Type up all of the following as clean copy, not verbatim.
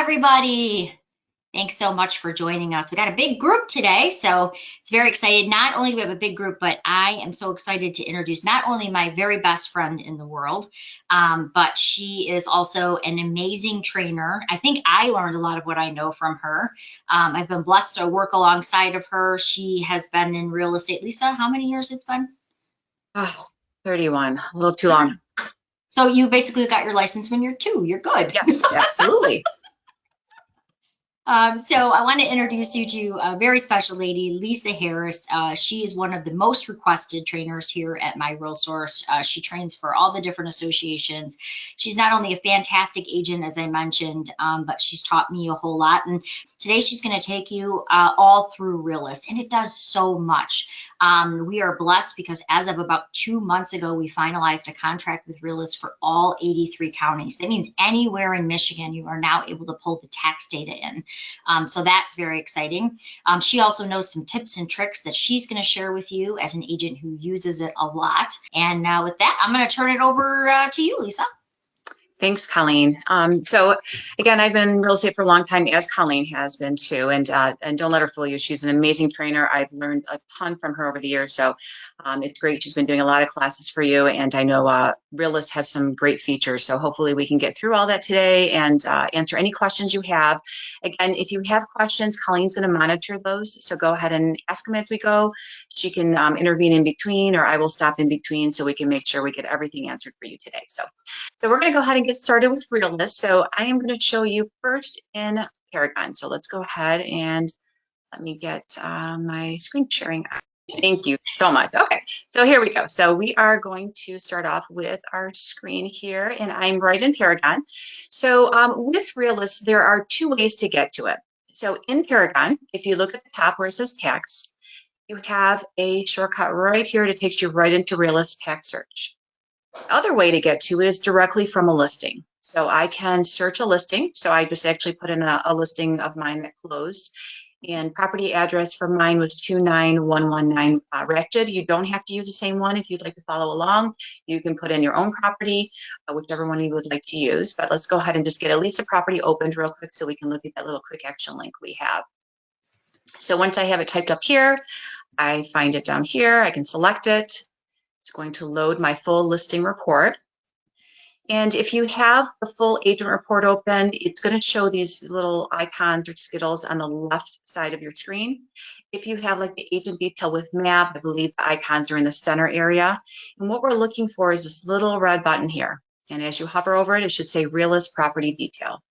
everybody. Thanks so much for joining us. We got a big group today, so it's very excited. Not only do we have a big group, but I am so excited to introduce not only my very best friend in the world, but she is also an amazing trainer. I think I learned a lot of what I know from her. I've been blessed to work alongside of her. She has been in real estate. Lisa, how many years it's been? 31, a little too long. So you basically got your license when you're 2. You're good. Yes, absolutely. So I want to introduce you to a very special lady, Lisa Harris. She is one of the most requested trainers here at my RealTors. She trains for all the different associations. She's not only a fantastic agent, as I mentioned, but she's taught me a whole lot. And today she's going to take you all through Realist, and it does so much. We are blessed because as of about 2 months ago, we finalized a contract with Realist for all 83 counties. That means anywhere in Michigan, you are now able to pull the tax data in. So that's very exciting. She also knows some tips and tricks that she's going to share with you as an agent who uses it a lot. And now with that, I'm going to turn it over to you, Lisa. Thanks, Colleen. So again, I've been in real estate for a long time, as Colleen has been too, and don't let her fool you. She's an amazing trainer. I've learned a ton from her over the years, so it's great. She's been doing a lot of classes for you, and I know Realist has some great features, so hopefully we can get through all that today and answer any questions you have. Again, if you have questions, Colleen's going to monitor those, so go ahead and ask them as we go. She can intervene in between, or I will stop in between so we can make sure we get everything answered for you today. So we're going to go ahead and get started with Realist. So I am going to show you first in Polygon. So let's go ahead and let me get my screen sharing. Thank you so much. Okay, so here we go. So we are going to start off with our screen here, and I'm right in Polygon. So with Realist, there are 2 ways to get to it. So in Polygon, if you look at the top where it says tax, you have a shortcut right here that takes you right into Realist tax search. The other way to get to it is directly from a listing. So I can search a listing. So I just actually put in a listing of mine that closed, and property address for mine was 29119 Ratched. You don't have to use the same one. If you'd like to follow along, you can put in your own property, whichever one you would like to use. But let's go ahead and just get at least a property opened real quick so we can look at that little quick action link we have. So once I have it typed up here, I find it down here. I can select it. It's going to load my full listing report. And if you have the full agent report open, it's going to show these little icons or skittles on the left side of your screen. If you have like the agent detail with map, I believe the icons are in the center area. And what we're looking for is this little red button here. And as you hover over it, it should say Realist Property Detail.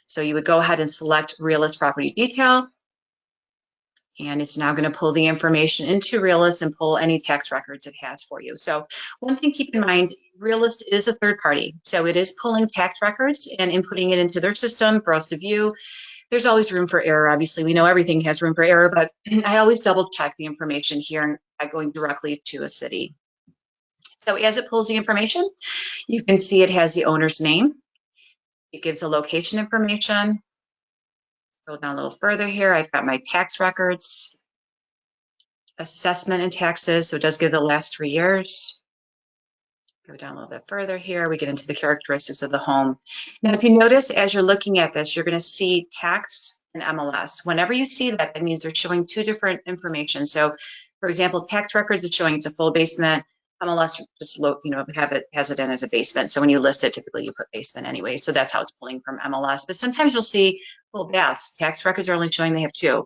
So you would go ahead and select Realist Property Detail. And it's now going to pull the information into Realist and pull any tax records it has for you. So one thing keep in mind, Realist is a third party. So it is pulling tax records and inputting it into their system for us to view. There's always room for error. Obviously, we know everything has room for error, but I always double check the information here by going directly to a city. So as it pulls the information, you can see it has the owner's name. It gives the location information. Scroll down a little further here. I've got my tax records, assessment and taxes. So it does give the last 3 years. Go down a little bit further here. We get into the characteristics of the home. Now, if you notice, as you're looking at this, you're going to see tax and MLS. Whenever you see that, that means they're showing 2 different information. So, for example, tax records is showing it's a full basement. MLS just has it in as a basement. So when you list it, typically you put basement anyway. So that's how it's pulling from MLS. But sometimes you'll see full baths. Tax records are only showing they have 2.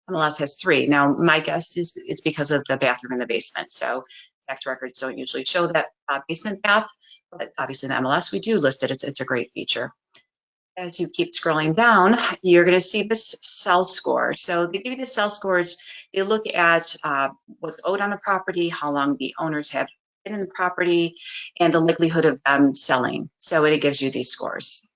MLS has 3. Now my guess is it's because of the bathroom in the basement. So tax records don't usually show that basement bath, but obviously in the MLS we do list it. It's a great feature. As you keep scrolling down, you're going to see this cell score. So they give you the cell scores. They look at what's owed on the property, how long the owners have been in the property, and the likelihood of them selling. So it gives you these scores.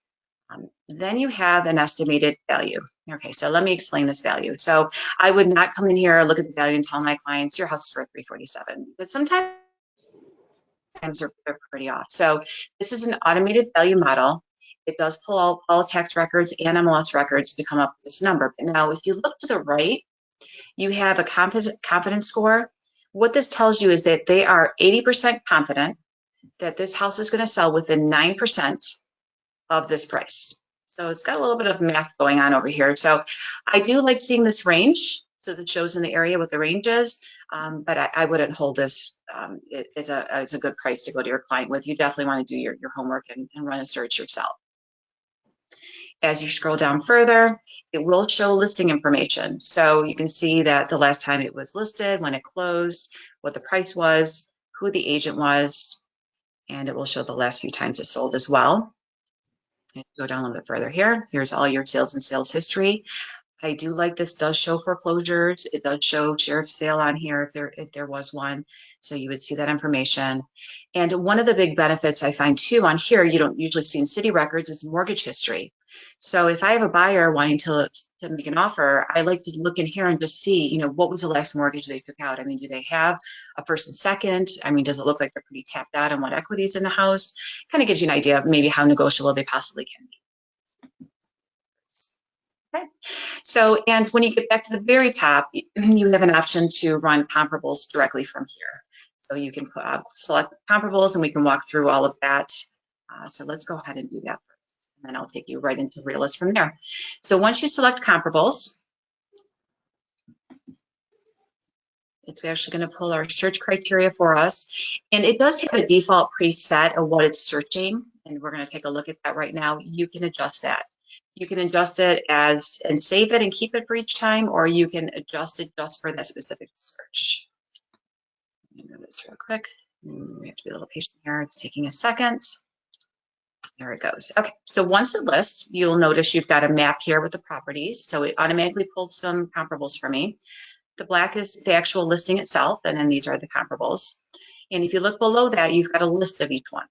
Then you have an estimated value. Okay, so let me explain this value. So I would not come in here, look at the value and tell my clients, your house is worth $347, because sometimes they're pretty off. So this is an automated value model. It does pull all tax records and MLS records to come up with this number. But now if you look to the right, you have a confidence score. What this tells you is that they are 80% confident that this house is going to sell within 9% of this price. So it's got a little bit of math going on over here. So I do like seeing this range, so that shows in the area what the range is, but I wouldn't hold this as a good price to go to your client with. You definitely want to do your homework and run a search yourself. As you scroll down further, it will show listing information. So you can see that the last time it was listed, when it closed, what the price was, who the agent was, and it will show the last few times it sold as well. And go down a little bit further here. Here's all your sales and sales history. I do like this does show foreclosures. It does show sheriff's sale on here if there was one. So you would see that information. And one of the big benefits I find too on here, you don't usually see in city records, is mortgage history. So if I have a buyer wanting to make an offer, I like to look in here and just see, you know, what was the last mortgage they took out? I mean, do they have a first and second? I mean, does it look like they're pretty tapped out on what equity is in the house? Kind of gives you an idea of maybe how negotiable they possibly can be. Okay. So, and when you get back to the very top, you have an option to run comparables directly from here. So you can select comparables and we can walk through all of that. So let's go ahead and do that first. And then I'll take you right into Realist from there. So once you select comparables, it's actually going to pull our search criteria for us. And it does have a default preset of what it's searching. And we're going to take a look at that right now. You can adjust that. You can adjust it and save it and keep it for each time, or you can adjust it just for that specific search. Let me move this real quick. We have to be a little patient here. It's taking a second. There it goes. Okay, so once it lists, you'll notice you've got a map here with the properties. So it automatically pulled some comparables for me. The black is the actual listing itself, and then these are the comparables. And if you look below that, you've got a list of each one.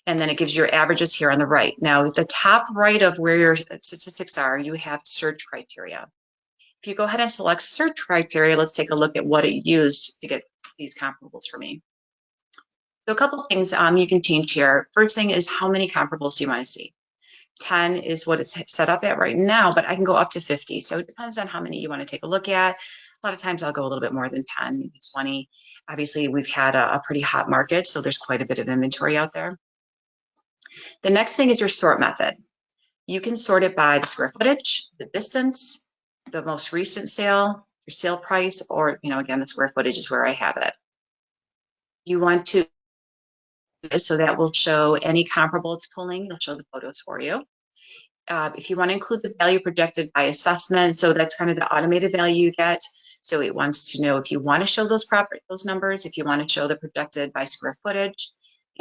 And then it gives your averages here on the right. Now, at the top right of where your statistics are, you have search criteria. If you go ahead and select search criteria, let's take a look at what it used to get these comparables for me. So a couple things you can change here. First thing is, how many comparables do you want to see? 10 is what it's set up at right now, but I can go up to 50. So it depends on how many you want to take a look at. A lot of times I'll go a little bit more than 10, maybe 20. Obviously, we've had a pretty hot market, so there's quite a bit of inventory out there. The next thing is your sort method. You can sort it by the square footage, the distance, the most recent sale, your sale price, or, you know, again, the square footage is where I have it. You want to, so that will show any comparable it's pulling. It'll show the photos for you. If you want to include the value projected by assessment, so that's kind of the automated value you get. So it wants to know if you want to show those numbers, if you want to show the projected by square footage,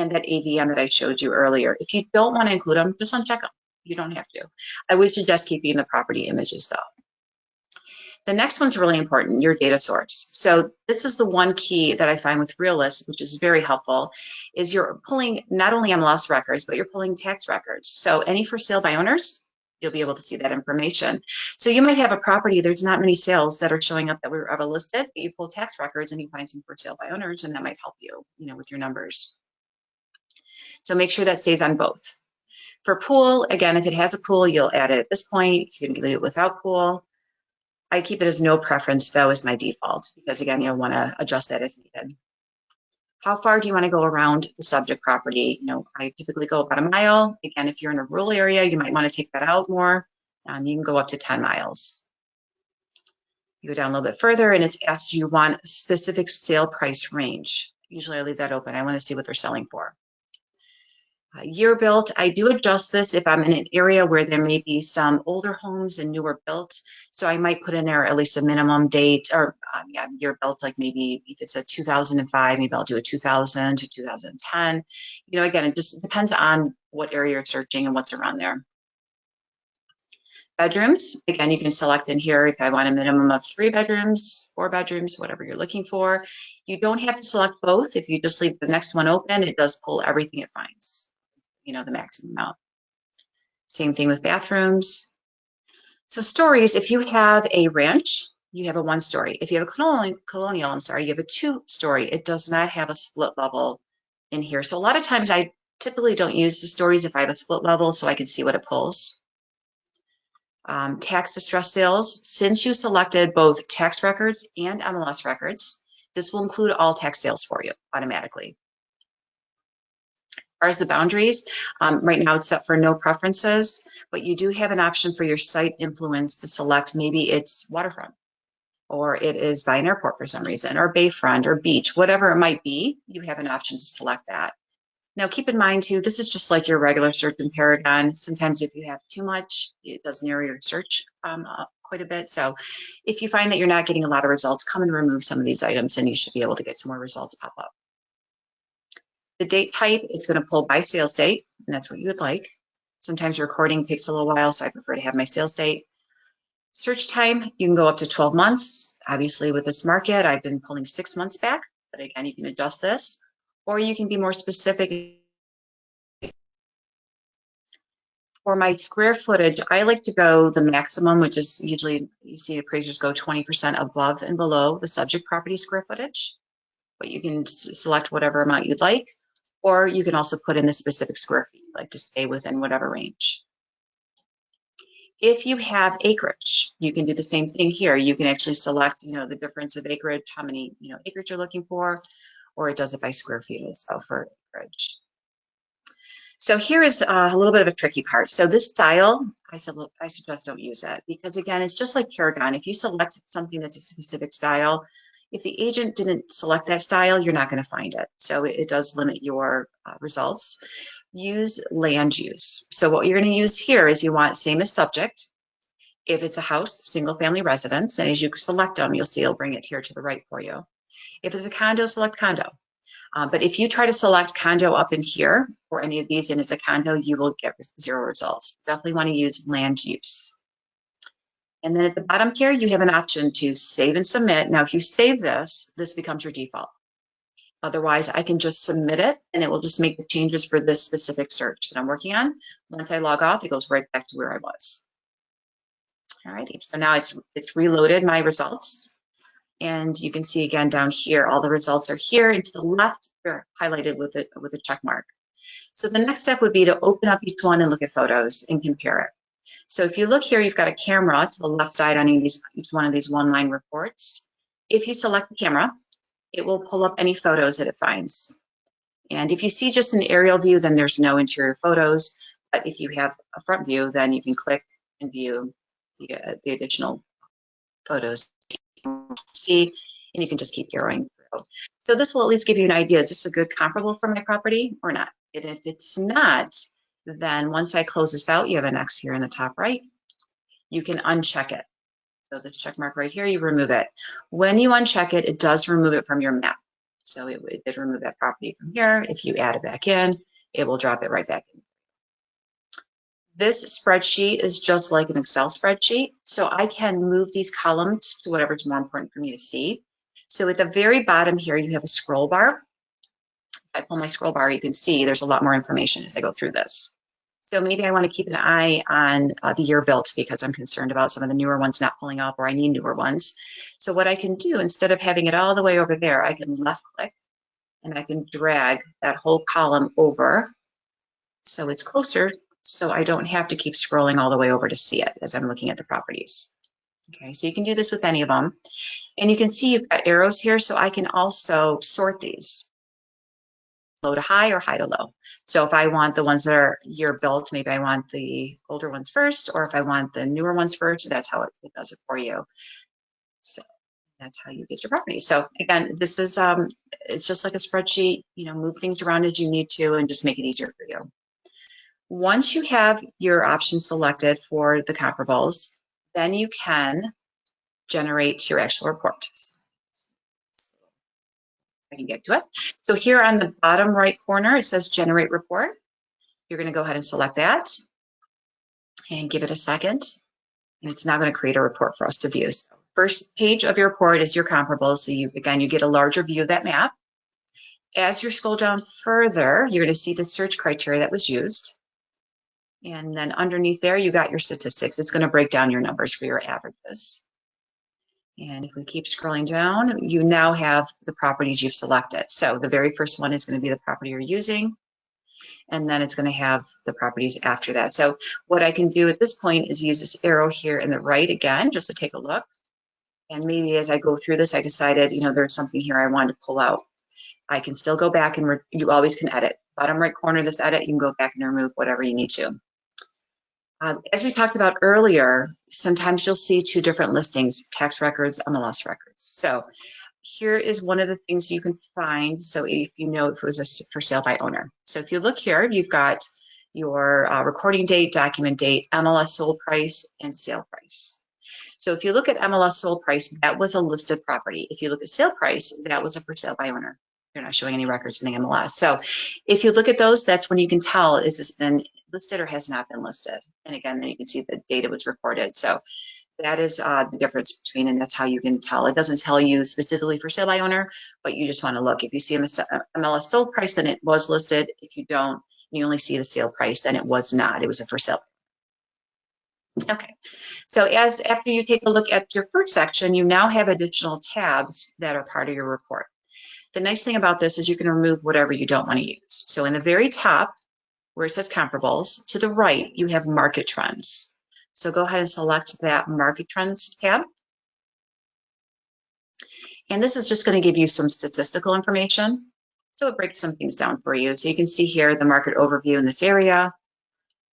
and that AVM that I showed you earlier. If you don't want to include them, just uncheck them. You don't have to. I would suggest keeping the property images though. The next one's really important, your data source. So this is the one key that I find with Realist, which is very helpful, is you're pulling not only MLS records, but you're pulling tax records. So any for sale by owners, you'll be able to see that information. So you might have a property, there's not many sales that are showing up that were ever listed, but you pull tax records and you find some for sale by owners, and that might help you, with your numbers. So make sure that stays on both. For pool, again, if it has a pool, you'll add it at this point. You can leave it without pool. I keep it as no preference though as my default, because again, you'll want to adjust that as needed. How far do you want to go around the subject property? I typically go about a mile. Again, if you're in a rural area, you might want to take that out more. You can go up to 10 miles. You go down a little bit further and it's asked, do you want a specific sale price range? Usually I leave that open. I want to see what they're selling for. Year built, I do adjust this if I'm in an area where there may be some older homes and newer built. So I might put in there at least a minimum date or year built, like maybe if it's a 2005, maybe I'll do a 2000 to 2010. Again, it just depends on what area you're searching and what's around there. Bedrooms, again, you can select in here if I want a minimum of 3 bedrooms, 4 bedrooms, whatever you're looking for. You don't have to select both. If you just leave the next one open, it does pull everything it finds. The maximum amount. Same thing with bathrooms. So stories, if you have a ranch, you have a 1-story. If you have a colonial, you have a 2-story. It does not have a split level in here. So a lot of times I typically don't use the stories if I have a split level so I can see what it pulls. Tax distress sales, since you selected both tax records and MLS records, this will include all tax sales for you automatically. far as the boundaries, right now it's set for no preferences, but you do have an option for your site influence to select maybe it's waterfront, or it is by an airport for some reason, or bayfront, or beach, whatever it might be, you have an option to select that. Now keep in mind too, this is just like your regular search in Polygon. Sometimes if you have too much, it does narrow your search quite a bit. So if you find that you're not getting a lot of results, come and remove some of these items and you should be able to get some more results pop up. The date type, it's going to pull by sales date, and that's what you would like. Sometimes recording takes a little while, so I prefer to have my sales date. Search time, you can go up to 12 months. Obviously with this market, I've been pulling 6 months back, but again, you can adjust this, or you can be more specific. For my square footage, I like to go the maximum, which is usually, you see appraisers go 20% above and below the subject property square footage, but you can select whatever amount you'd like, or you can also put in the specific square feet, like to stay within whatever range. If you have acreage, you can do the same thing here. You can actually select, the difference of acreage, how many, acreage you're looking for, or it does it by square feet also for acreage. So here is a little bit of a tricky part. So this style, I suggest don't use it, because again, it's just like Polygon. If you select something that's a specific style, if the agent didn't select that style, you're not going to find it. So it does limit your results. Use land use. So what you're going to use here is you want same as subject. If it's a house, single family residence, and as you select them, you'll see it'll bring it here to the right for you. If it's a condo, select condo. But if you try to select condo up in here, or any of these, and it's a condo, you will get 0 results. Definitely want to use land use. And then at the bottom here, you have an option to save and submit. Now, if you save this, this becomes your default. Otherwise, I can just submit it, and it will just make the changes for this specific search that I'm working on. Once I log off, it goes right back to where I was. Alrighty, so now it's reloaded my results. And you can see again down here, all the results are here, and to the left, they're highlighted with a check mark. So the next step would be to open up each one and look at photos and compare it. So if you look here, you've got a camera to the left side on each one of these one-line reports. If you select the camera, it will pull up any photos that it finds. And if you see just an aerial view, then there's no interior photos. But if you have a front view, then you can click and view the additional photos see, and you can just keep arrowing through. So this will at least give you an idea, is this a good comparable for my property or not? And if it's not, then once I close this out, you have an X here in the top right, you can uncheck it. So this check mark right here, you remove it. When you uncheck it, it does remove it from your map. So it did remove that property from here. If you add it back in, it will drop it right back in. This spreadsheet is just like an Excel spreadsheet, so I can move these columns to whatever's more important for me to see. So at the very bottom here, you have a scroll bar. If I pull my scroll bar, you can see there's a lot more information as I go through this. So maybe I want to keep an eye on the year built because I'm concerned about some of the newer ones not pulling up, or I need newer ones. So what I can do, instead of having it all the way over there, I can left click and I can drag that whole column over so it's closer, so I don't have to keep scrolling all the way over to see it as I'm looking at the properties. Okay, so you can do this with any of them. And you can see you've got arrows here, so I can also sort these. Low to high or high to low. So if I want the ones that are year built, maybe I want the older ones first, or if I want the newer ones first, that's how it does it for you. So that's how you get your property. So again, this is, it's just like a spreadsheet, move things around as you need to and just make it easier for you. Once you have your options selected for the comparables, then you can generate your actual report. So I can get to it. So here on the bottom right corner, it says generate report. You're going to go ahead and select that and give it a second. And it's now going to create a report for us to view. So first page of your report is your comparables. So you get a larger view of that map. As you scroll down further, you're going to see the search criteria that was used. And then underneath there, you got your statistics. It's going to break down your numbers for your averages. And if we keep scrolling down, you now have the properties you've selected. So the very first one is going to be the property you're using. And then it's going to have the properties after that. So what I can do at this point is use this arrow here in the right again, just to take a look. And maybe as I go through this, I decided, there's something here I wanted to pull out. I can still go back and you always can edit. Bottom right corner of this edit, you can go back and remove whatever you need to. As we talked about earlier, sometimes you'll see two different listings, tax records, MLS records. So here is one of the things you can find. So if you know if it was a for sale by owner. So if you look here, you've got your recording date, document date, MLS sold price, and sale price. So if you look at MLS sold price, that was a listed property. If you look at sale price, that was a for sale by owner. You're not showing any records in the MLS. So if you look at those, that's when you can tell, is this been listed or has not been listed? And again, then you can see the data was recorded. So that is the difference between, and that's how you can tell. It doesn't tell you specifically for sale by owner, but you just want to look. If you see a MLS sold price, then it was listed. If you don't, you only see the sale price, then it was not. It was a for sale. Okay, so after you take a look at your first section, you now have additional tabs that are part of your report. The nice thing about this is you can remove whatever you don't want to use. So in the very top, where it says comparables, to the right, you have market trends. So go ahead and select that market trends tab. And this is just going to give you some statistical information. So it breaks some things down for you. So you can see here the market overview in this area.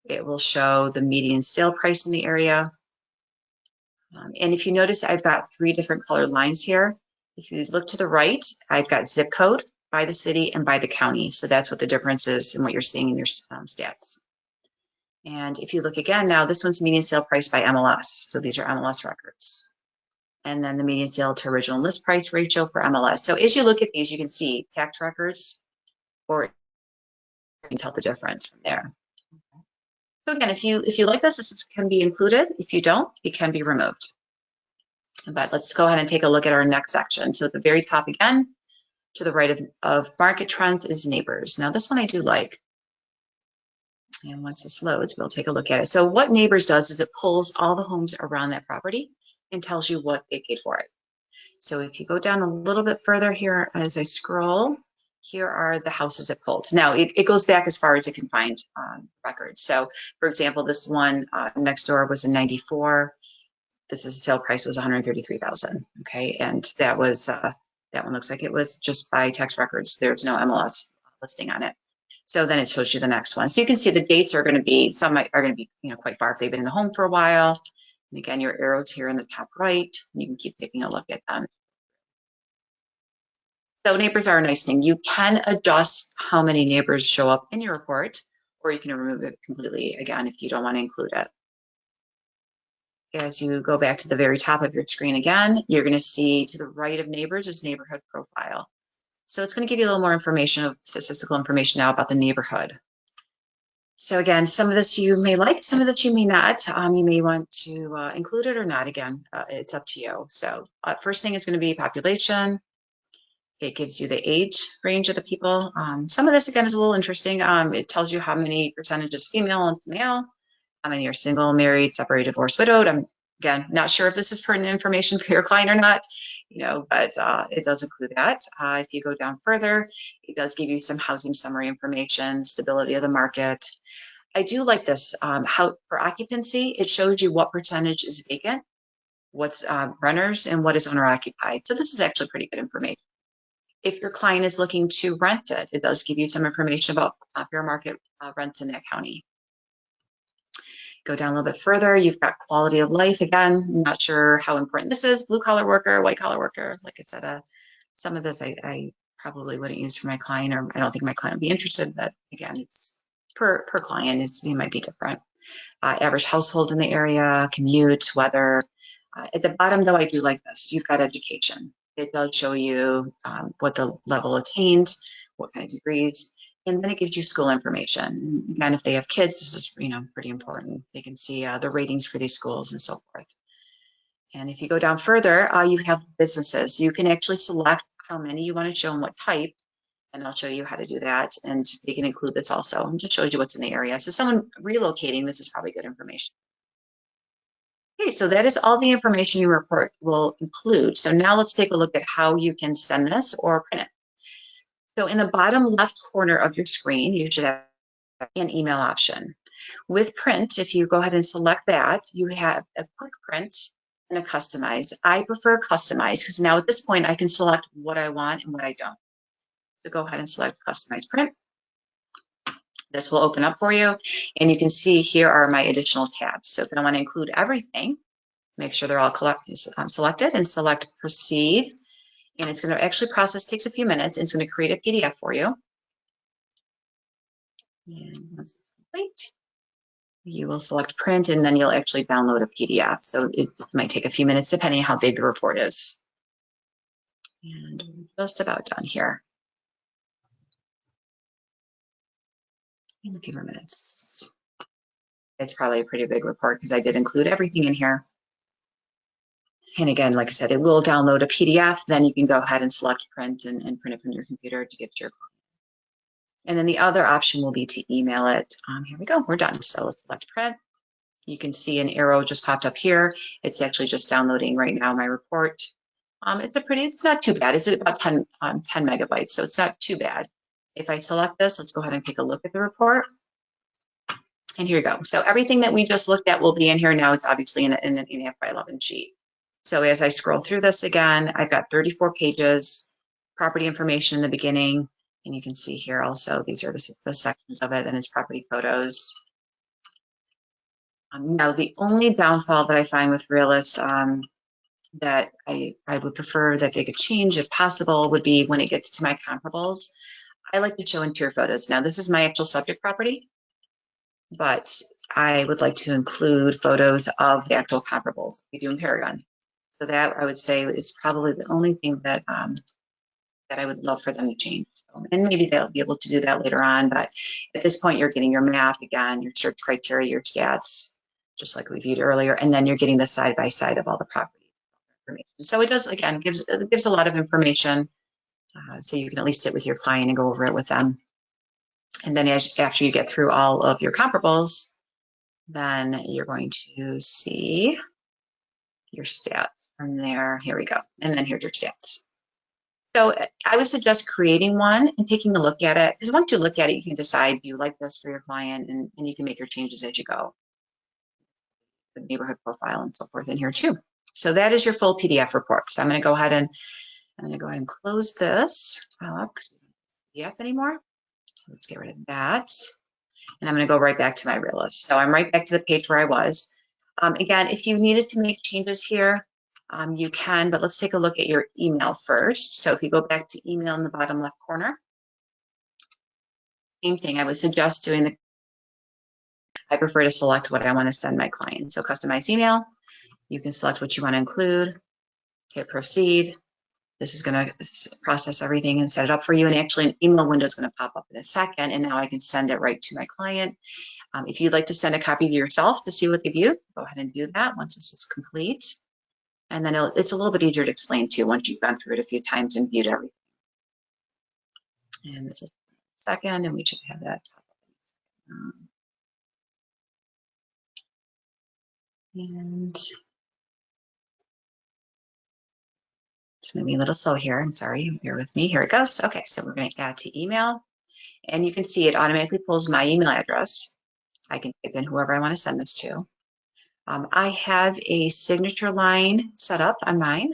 It will show the median sale price in the area. And if you notice, I've got 3 different colored lines here. If you look to the right, I've got zip code by the city and by the county. So that's what the difference is in what you're seeing in your stats. And if you look again now, this one's median sale price by MLS. So these are MLS records. And then the median sale to original list price ratio for MLS. So as you look at these, you can see tax records, or you can tell the difference from there. So again, if you like this can be included. If you don't, it can be removed. But let's go ahead and take a look at our next section. So at the very top again, to the right of market trends is neighbors. Now this one I do like. And once this loads, we'll take a look at it. So what neighbors does is it pulls all the homes around that property and tells you what they paid for it. So if you go down a little bit further here as I scroll, here are the houses it pulled. Now it goes back as far as it can find records. So for example, this one next door was in 94. This is sale price was 133,000. Okay, and that was that one looks like it was just by tax records. There's no MLS listing on it. So then it shows you the next one. So you can see the dates are going to be, some are going to be quite far if they've been in the home for a while. And again, your arrows here in the top right, and you can keep taking a look at them. So neighbors are a nice thing. You can adjust how many neighbors show up in your report, or you can remove it completely, again, if you don't want to include it. As you go back to the very top of your screen again, you're going to see to the right of neighbors is neighborhood profile. So it's going to give you a little more information, statistical information now about the neighborhood. So again, some of this you may like, some of this you may not. You may want to include it or not. Again, it's up to you. So first thing is going to be population. It gives you the age range of the people. Some of this, again, is a little interesting. It tells you how many percentages female and male, how many are single, married, separated, divorced, widowed. I'm, again, not sure if this is pertinent information for your client or not, but it does include that. If you go down further, it does give you some housing summary information, stability of the market. I do like this. How for occupancy, it shows you what percentage is vacant, what's renters, and what is owner occupied. So this is actually pretty good information. If your client is looking to rent it, it does give you some information about fair market rents in that county. Go down a little bit further, you've got quality of life. Again, not sure how important this is. Blue collar worker, white collar worker. Like I said, some of this I probably wouldn't use for my client, or I don't think my client would be interested, but again, it's per client, it might be different. Average household in the area, commute, weather. At the bottom though, I do like this. You've got education. It does show you what the level attained, what kind of degrees, and then it gives you school information. Again, if they have kids, this is pretty important. They can see the ratings for these schools and so forth. And if you go down further, you have businesses. You can actually select how many you want to show and what type, and I'll show you how to do that. And they can include this also. And just shows you what's in the area. So someone relocating, this is probably good information. Okay, so that is all the information your report will include. So now let's take a look at how you can send this or print it. So in the bottom left corner of your screen, you should have an email option. With print, if you go ahead and select that, you have a quick print and a customize. I prefer customize because now at this point I can select what I want and what I don't. So go ahead and select Customize Print. This will open up for you, and you can see here are my additional tabs. So if I want to include everything, make sure they're all selected and select Proceed. And it's going to actually process, takes a few minutes, and it's going to create a PDF for you. And once it's complete, you will select Print, and then you'll actually download a PDF. So it might take a few minutes depending on how big the report is. And we're just about done here. In a few more minutes. It's probably a pretty big report because I did include everything in here. And again, like I said, it will download a PDF. Then you can go ahead and select Print and print it from your computer to give to your client. And then the other option will be to email it. Here we go, we're done. So let's select Print. You can see an arrow just popped up here. It's actually just downloading right now my report. It's not too bad. It's about 10 megabytes, so it's not too bad. If I select this, let's go ahead and take a look at the report. And here we go. So everything that we just looked at will be in here now. It's obviously in an 8.5 by 11 sheet. So as I scroll through this again, I've got 34 pages, property information in the beginning, and you can see here also, these are the sections of it, and it's property photos. Now, the only downfall that I find with Realist that I would prefer that they could change if possible would be when it gets to my comparables. I like to show interior photos. Now, this is my actual subject property, but I would like to include photos of the actual comparables we do in Polygon. So that I would say is probably the only thing that that I would love for them to change. And maybe they'll be able to do that later on, but at this point you're getting your map again, your search criteria, your stats, just like we viewed earlier, and then you're getting the side-by-side of all the property information. So it does, again, gives a lot of information, so you can at least sit with your client and go over it with them. And then after you get through all of your comparables, then you're going to see your stats from there. Here we go. And then here's your stats. So I would suggest creating one and taking a look at it, because once you look at it, you can decide, do you like this for your client, and you can make your changes as you go. The neighborhood profile and so forth in here too. So that is your full PDF report. So I'm going to go ahead and close this up because we don't have PDF anymore. So let's get rid of that. And I'm going to go right back to my Realist. So I'm right back to the page where I was. Again, if you needed to make changes here, you can, but let's take a look at your email first. So if you go back to email in the bottom left corner, same thing, I would suggest doing I prefer to select what I want to send my client. So customize email, you can select what you want to include, hit proceed. This is going to process everything and set it up for you. And actually an email window is going to pop up in a second, and now I can send it right to my client. If you'd like to send a copy to yourself to see what they view, go ahead and do that once this is complete. And then it's a little bit easier to explain to you once you've gone through it a few times and viewed everything. And this is a second, and we should have that pop up. And it's moving a little slow here. I'm sorry, bear with me. Here it goes. Okay, so we're going to add to email. And you can see it automatically pulls my email address. I can type in whoever I want to send this to. I have a signature line set up on mine,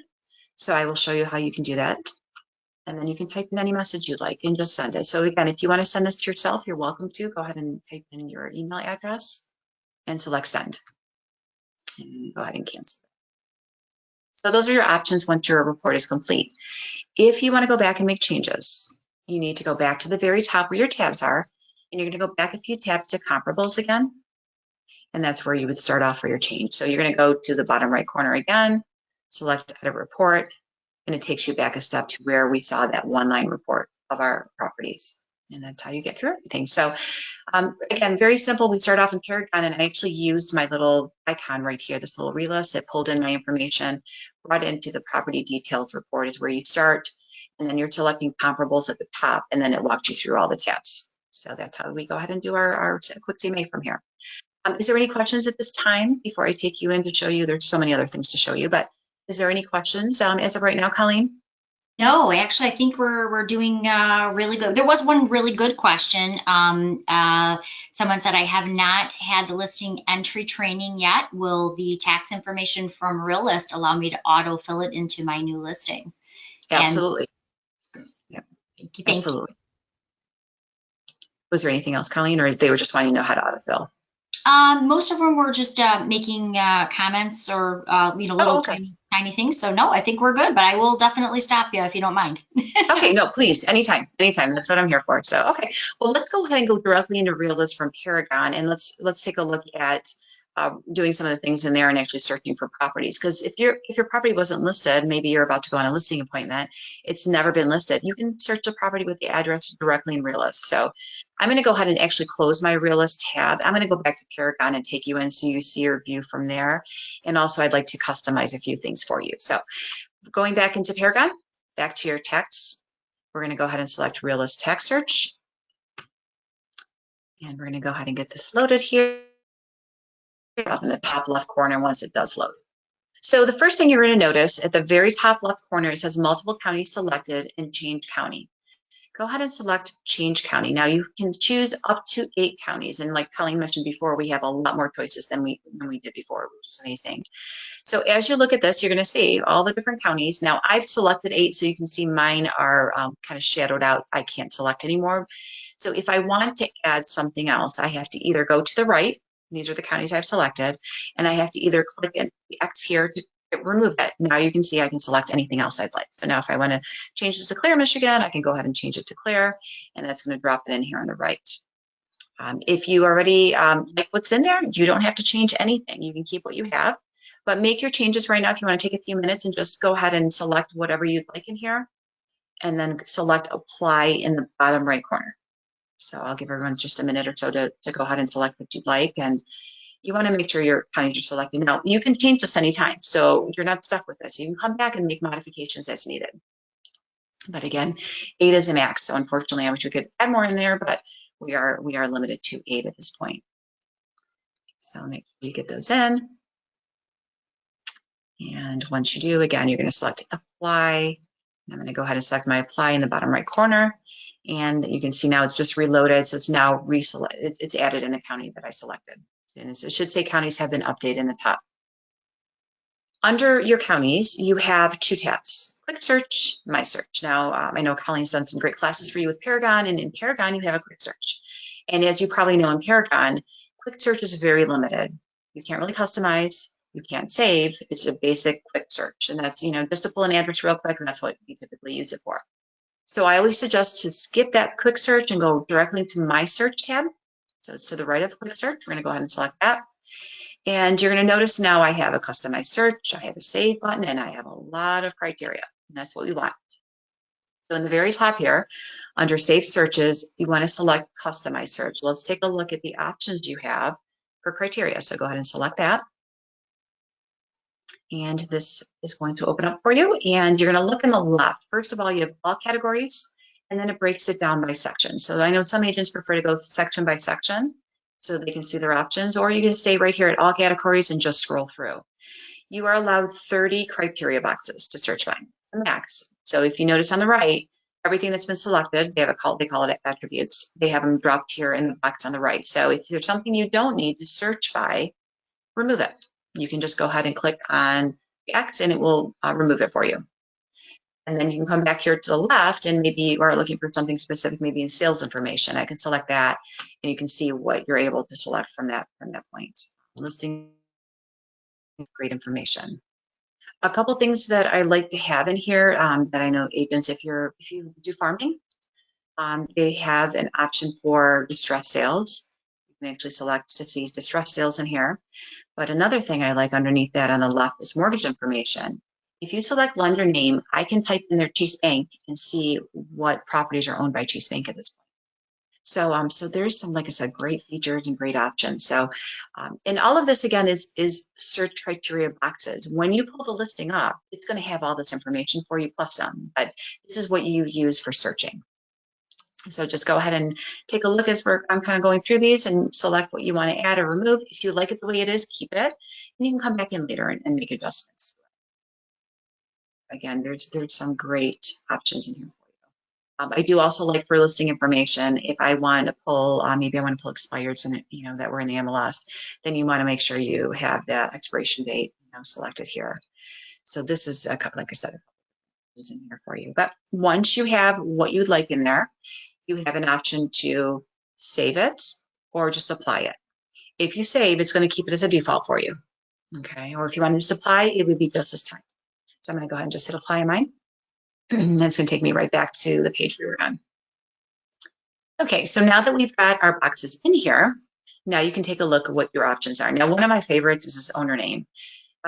so I will show you how you can do that. And then you can type in any message you'd like and just send it. So again, if you want to send this to yourself, you're welcome to. Go ahead and type in your email address and select send. And go ahead and cancel. So those are your options once your report is complete. If you want to go back and make changes, you need to go back to the very top where your tabs are, and you're going to go back a few tabs to comparables again. And that's where you would start off for your change. So you're going to go to the bottom right corner again, select edit report, and it takes you back a step to where we saw that one-line report of our properties. And that's how you get through everything. So again, very simple. We start off in Polygon, and I actually used my little icon right here, this little realist that pulled in my information, brought into the property details report is where you start. And then you're selecting comparables at the top, and then it walks you through all the tabs. So that's how we go ahead and do our quick CMA from here. Is there any questions at this time before I take you in to show you? There's so many other things to show you, but is there any questions as of right now, Colleen? No, actually, I think we're doing really good. There was one really good question. Someone said, I have not had the listing entry training yet. Will the tax information from Realist allow me to auto fill it into my new listing? Absolutely. Yeah. Thank you. Absolutely. Was there anything else, Colleen, or they were just wanting to know how to autofill? Most of them were just making comments or little Okay. tiny things. So no, I think we're good. But I will definitely stop you if you don't mind. Okay, no, please, anytime. That's what I'm here for. So, okay, well, let's go ahead and go directly into Realist from Paragon, and let's take a look at doing some of the things in there and actually searching for properties. Because if your property wasn't listed, maybe you're about to go on a listing appointment, it's never been listed, you can search the property with the address directly in Realist. So I'm going to go ahead and actually close my Realist tab. I'm going to go back to Paragon and take you in so you see your view from there. And also I'd like to customize a few things for you. So going back into Paragon, back to your text, we're going to go ahead and select Realist-Tax search. And we're going to go ahead and get this loaded here up in the top left corner once it does load. So the first thing you're going to notice at the very top left corner, it says multiple counties selected and change county. Go ahead and select change county. Now you can choose up to 8 counties. And like Colleen mentioned before, we have a lot more choices than we did before, which is amazing. So as you look at this, you're going to see all the different counties. Now I've selected 8, so you can see mine are kind of shadowed out. I can't select anymore. So if I want to add something else, I have to either go to the right. These are the counties I've selected, and I have to either click the X here to remove it. Now you can see I can select anything else I'd like. So now if I want to change this to Clare, Michigan, I can go ahead and change it to Clare, and that's going to drop it in here on the right. If you already like what's in there, you don't have to change anything. You can keep what you have, but make your changes right now. If you want to take a few minutes and just go ahead and select whatever you'd like in here, and then select apply in the bottom right corner. So I'll give everyone just a minute or so to go ahead and select what you'd like. And you want to make sure your counties are selected. Now, you can change this anytime, so you're not stuck with this. You can come back and make modifications as needed. But again, 8 is the max. So unfortunately, I wish we could add more in there, but we are limited to 8 at this point. So make sure you get those in. And once you do, again, you're going to select apply. I'm going to go ahead and select my apply in the bottom right corner. And you can see now it's just reloaded. So it's now it's added in the county that I selected. And it should say counties have been updated in the top. Under your counties, you have 2 tabs, quick search, my search. Now, I know Colleen's done some great classes for you with Paragon, and in Paragon, you have a quick search. And as you probably know, in Paragon, quick search is very limited. You can't really customize. You can't save. It's a basic quick search. And that's, just to pull an address real quick, and that's what you typically use it for. So I always suggest to skip that quick search and go directly to my search tab. So it's to the right of the quick search. We're going to go ahead and select that. And you're going to notice now I have a customized search, I have a save button, and I have a lot of criteria. And that's what we want. So in the very top here, under Save Searches, you want to select Customize Search. Let's take a look at the options you have for criteria. So go ahead and select that. And this is going to open up for you. And you're going to look in the left. First of all, you have all categories, and then it breaks it down by section. So I know some agents prefer to go section by section so they can see their options, or you can stay right here at all categories and just scroll through. You are allowed 30 criteria boxes to search by. It's the max. So if you notice on the right, everything that's been selected, they call it attributes. They have them dropped here in the box on the right. So if there's something you don't need to search by, remove it. You can just go ahead and click on the X and it will remove it for you. And then you can come back here to the left and maybe you are looking for something specific, maybe in sales information. I can select that and you can see what you're able to select from that point. Listing, great information. A couple things that I like to have in here that I know agents, if you do farming, they have an option for distress sales. You can actually select to see distress sales in here. But another thing I like underneath that on the left is mortgage information. If you select lender name, I can type in their Chase Bank and see what properties are owned by Chase Bank at this point. So, so there's some, like I said, great features and great options. So, and all of this again is search criteria boxes. When you pull the listing up, it's going to have all this information for you plus some. But this is what you use for searching. So just go ahead and take a look as I'm kind of going through these and select what you want to add or remove. If you like it the way it is, keep it. And you can come back in later and make adjustments. Again, there's some great options in here for you. I do also like for listing information, if I want to pull, maybe I want to pull expireds and that were in the MLS, then you want to make sure you have that expiration date selected here. So this is, like I said, options in here for you. But once you have what you'd like in there, you have an option to save it or just apply it. If you save, it's going to keep it as a default for you. Okay, or if you want to just apply, it would be just this time. So I'm going to go ahead and just hit apply on mine. That's going to take me right back to the page we were on. Okay, so now that we've got our boxes in here, now you can take a look at what your options are. Now, one of my favorites is this owner name.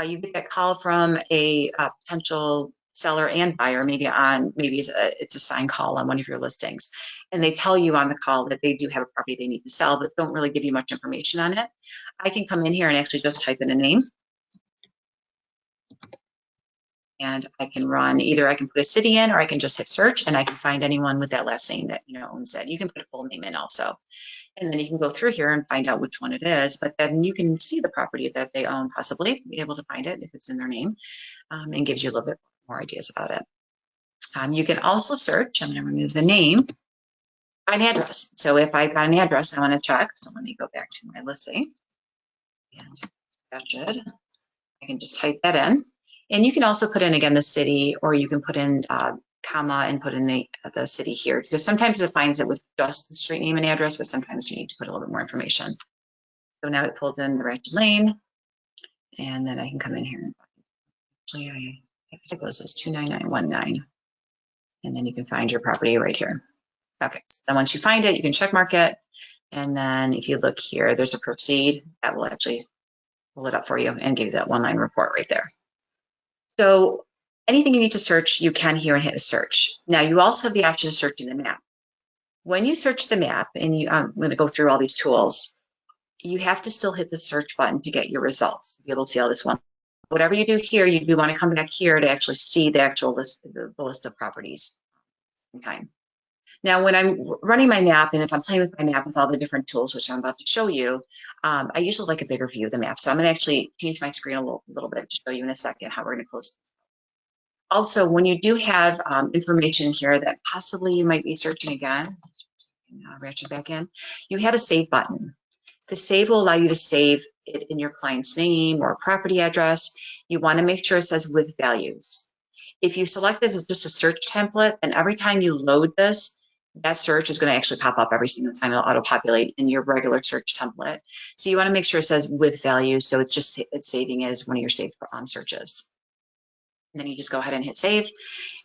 You get that call from a potential seller and buyer, maybe it's a sign call on one of your listings, and they tell you on the call that they do have a property they need to sell, but don't really give you much information on it. I can come in here and actually just type in a name, and I can run, either I can put a city in or I can just hit search, and I can find anyone with that last name that owns it. You can put a full name in also, and then you can go through here and find out which one it is, but then you can see the property that they own, possibly be able to find it if it's in their name, and gives you a little bit more ideas about it. You can also search, I'm going to remove the name, by an address. So if I've got an address I want to check, so let me go back to my listing, and I can just type that in. And you can also put in, again, the city, or you can put in comma and put in the city here, because sometimes it finds it with just the street name and address, but sometimes you need to put a little bit more information. So now it pulled in the Ratchet Lane, and then I can come in here. Actually, I think it goes as 29919, and then you can find your property right here. Okay, so then once you find it, you can check mark it, and then if you look here, there's a proceed that will actually pull it up for you and give you that one-line report right there. So anything you need to search, you can here and hit a search. Now you also have the option of searching the map. When you search the map, and I'm going to go through all these tools, you have to still hit the search button to get your results, to be able to see all this one. Whatever you do here, you do want to come back here to actually see the actual list, the list of properties sometime. Now, when I'm running my map, and if I'm playing with my map with all the different tools, which I'm about to show you, I usually like a bigger view of the map. So I'm going to actually change my screen a little bit to show you in a second how we're going to close this. Also, when you do have information here that possibly you might be searching again, ratchet back in, you have a save button. The save will allow you to save it in your client's name or property address. You want to make sure it says with values. If you select this as just a search template, then every time you load this, that search is going to actually pop up every single time. It'll auto-populate in your regular search template. So you want to make sure it says with values, so it's saving it as one of your saved searches. And then you just go ahead and hit save,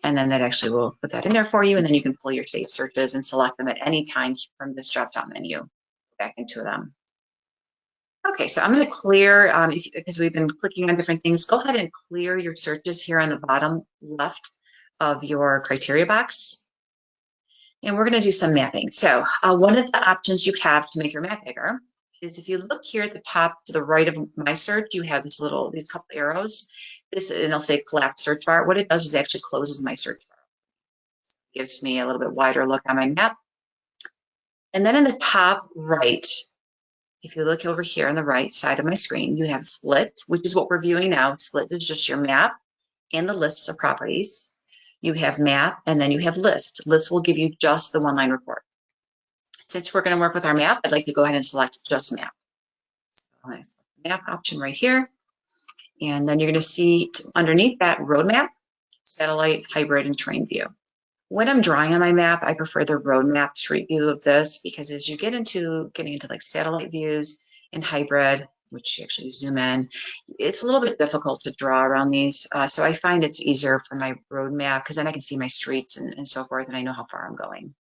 and then that actually will put that in there for you, and then you can pull your saved searches and select them at any time from this drop-down menu back into them. Okay, so I'm going to clear, because we've been clicking on different things, go ahead and clear your searches here on the bottom left of your criteria box. And we're going to do some mapping. So one of the options you have to make your map bigger is, if you look here at the top to the right of my search, you have these couple arrows. And it'll say collapse search bar. What it does is actually closes my search bar. It gives me a little bit wider look on my map. And then in the top right, if you look over here on the right side of my screen, you have split, which is what we're viewing now. Split is just your map and the list of properties. You have map, and then you have list. List will give you just the one-line report. Since we're going to work with our map, I'd like to go ahead and select just map. So I'm going to select the map option right here. And then you're going to see underneath that roadmap, satellite, hybrid, and terrain view. When I'm drawing on my map, I prefer the roadmap street view of this, because as you get into getting into like satellite views and hybrid, which you actually zoom in, it's a little bit difficult to draw around these. So I find it's easier for my roadmap, because then I can see my streets and so forth, and I know how far I'm going.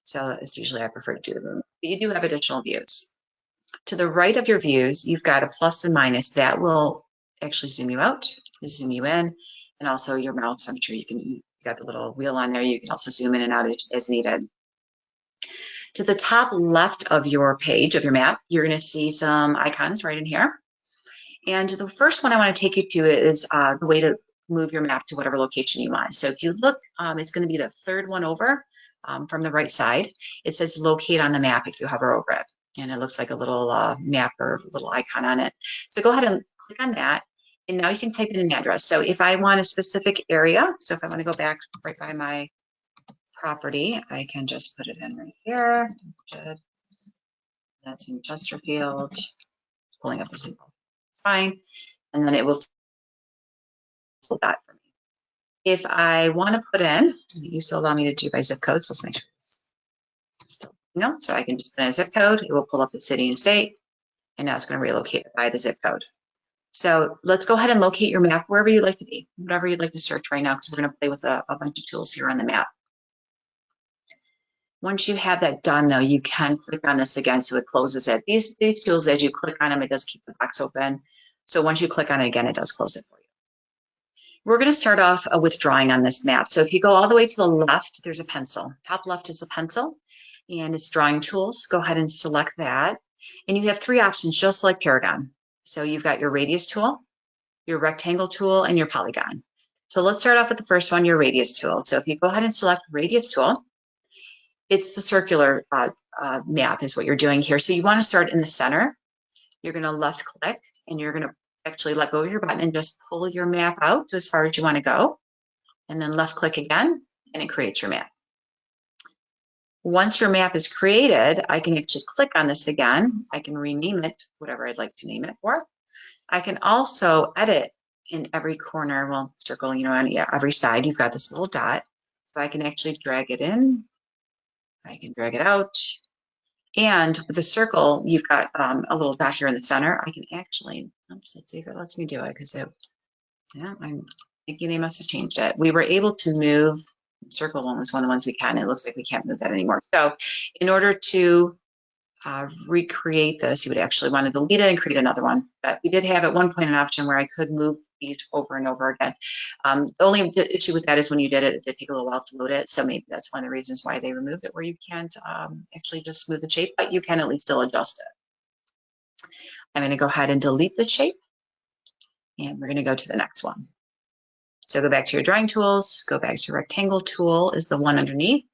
So it's usually I prefer to do the roadmap. But you do have additional views. To the right of your views, you've got a plus and minus. That will actually zoom you out, zoom you in, and also your mouse. I'm sure you got the little wheel on there. You can also zoom in and out as needed. To the top left of your page, of your map, you're going to see some icons right in here. And the first one I want to take you to is the way to move your map to whatever location you want. So if you look, it's going to be the third one over from the right side. It says locate on the map if you hover over it. And it looks like a little map or a little icon on it. So go ahead and click on that. And now you can type in an address. So if I want a specific area, so if I want to go back right by my property, I can just put it in right here. That's in Chesterfield. Pulling up the symbol. It's fine. And then it will pull that for me. If I want to put in, you still allow me to do by zip code, so let's make sure it's still, no, so I can just put in a zip code. It will pull up the city and state, and now it's going to relocate it by the zip code. So let's go ahead and locate your map wherever you'd like to be, whatever you'd like to search right now, because we're going to play with a bunch of tools here on the map. Once you have that done, though, you can click on this again so it closes it. These tools, as you click on them, it does keep the box open. So once you click on it again, it does close it for you. We're going to start off with drawing on this map. So if you go all the way to the left, there's a pencil. Top left is a pencil, and it's drawing tools. Go ahead and select that. And you have three options, just like Polygon. So you've got your radius tool, your rectangle tool, and your polygon. So let's start off with the first one, your radius tool. So if you go ahead and select radius tool, it's the circular map is what you're doing here. So you want to start in the center. You're going to left click, and you're going to actually let go of your button and just pull your map out to as far as you want to go. And then left click again, and it creates your map. Once your map is created, I can actually click on this again. I can rename it, whatever I'd like to name it for. I can also edit in every corner, well, circle, you know, on every side, you've got this little dot. So I can actually drag it in. I can drag it out. And with the circle, you've got a little dot here in the center. I can actually, oops, let's see if it lets me do it, because yeah, I'm thinking they must have changed it. We were able to move, the circle one was one of the ones we can. It looks like we can't move that anymore. So in order to recreate this, you would actually want to delete it and create another one. But we did have at one point an option where I could move these over and over again. The only issue with that is when you did it, it did take a little while to load it. So maybe that's one of the reasons why they removed it, where you can't actually just smooth the shape, but you can at least still adjust it. I'm going to go ahead and delete the shape, and we're going to go to the next one. So go back to your drawing tools, go back to rectangle tool is the one underneath.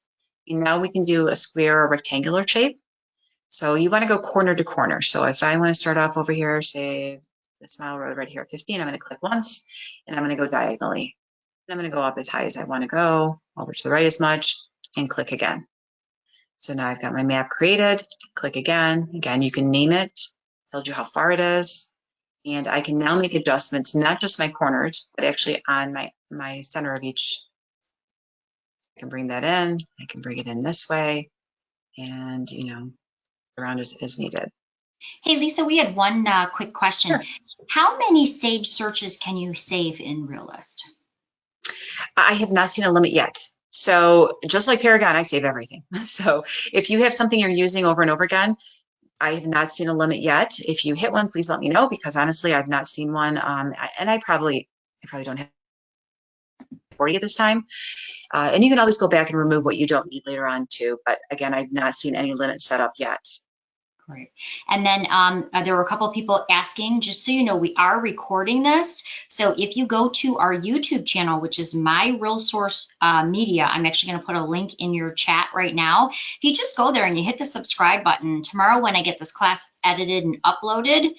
And now we can do a square or rectangular shape. So you want to go corner to corner. So if I want to start off over here, say this mile road right here at 15, I'm going to click once, and I'm going to go diagonally. And I'm going to go up as high as I want to go, over to the right as much, and click again. So now I've got my map created. Click again. Again, you can name it, tells you how far it is. And I can now make adjustments, not just my corners, but actually on my center of each. I can bring that in. I can bring it in this way, and, you know, around as needed. Hey, Lisa, we had one quick question. Sure. How many saved searches can you save in Realist? I have not seen a limit yet. So just like Polygon, I save everything. So if you have something you're using over and over again, I have not seen a limit yet. If you hit one, please let me know, because honestly, I've not seen one. And I probably don't have 40 at this time. And you can always go back and remove what you don't need later on too. But again, I've not seen any limit set up yet. Great. And then there were a couple of people asking, just so you know, we are recording this. So if you go to our YouTube channel, which is My Real Source Media, I'm actually going to put a link in your chat right now. If you just go there and you hit the subscribe button, tomorrow when I get this class edited and uploaded,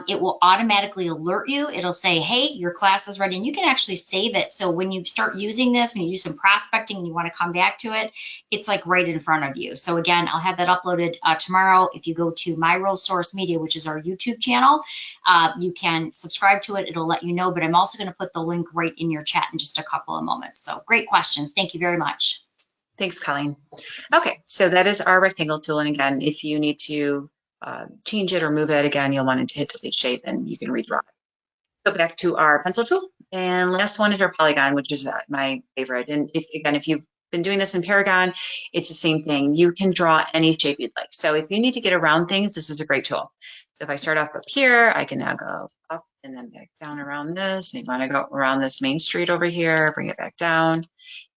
it will automatically alert you. It'll say, hey, your class is ready, and you can actually save it. So when you start using this, when you do some prospecting and you want to come back to it, it's like right in front of you. So again, I'll have that uploaded tomorrow. If you go to My Real Source Media, which is our YouTube channel, you can subscribe to it. It'll let you know, but I'm also going to put the link right in your chat in just a couple of moments. So great questions. Thank you very much. Thanks, Colleen. Okay, so that is our rectangle tool. And again, if you need to change it or move it again, you'll want to hit delete shape and you can redraw it. Go back to our pencil tool. And last one is our polygon, which is my favorite. And if you've been doing this in Polygon, it's the same thing. You can draw any shape you'd like. So if you need to get around things, this is a great tool. So if I start off up here, I can now go up and then back down around this. And you want to go around this main street over here, bring it back down.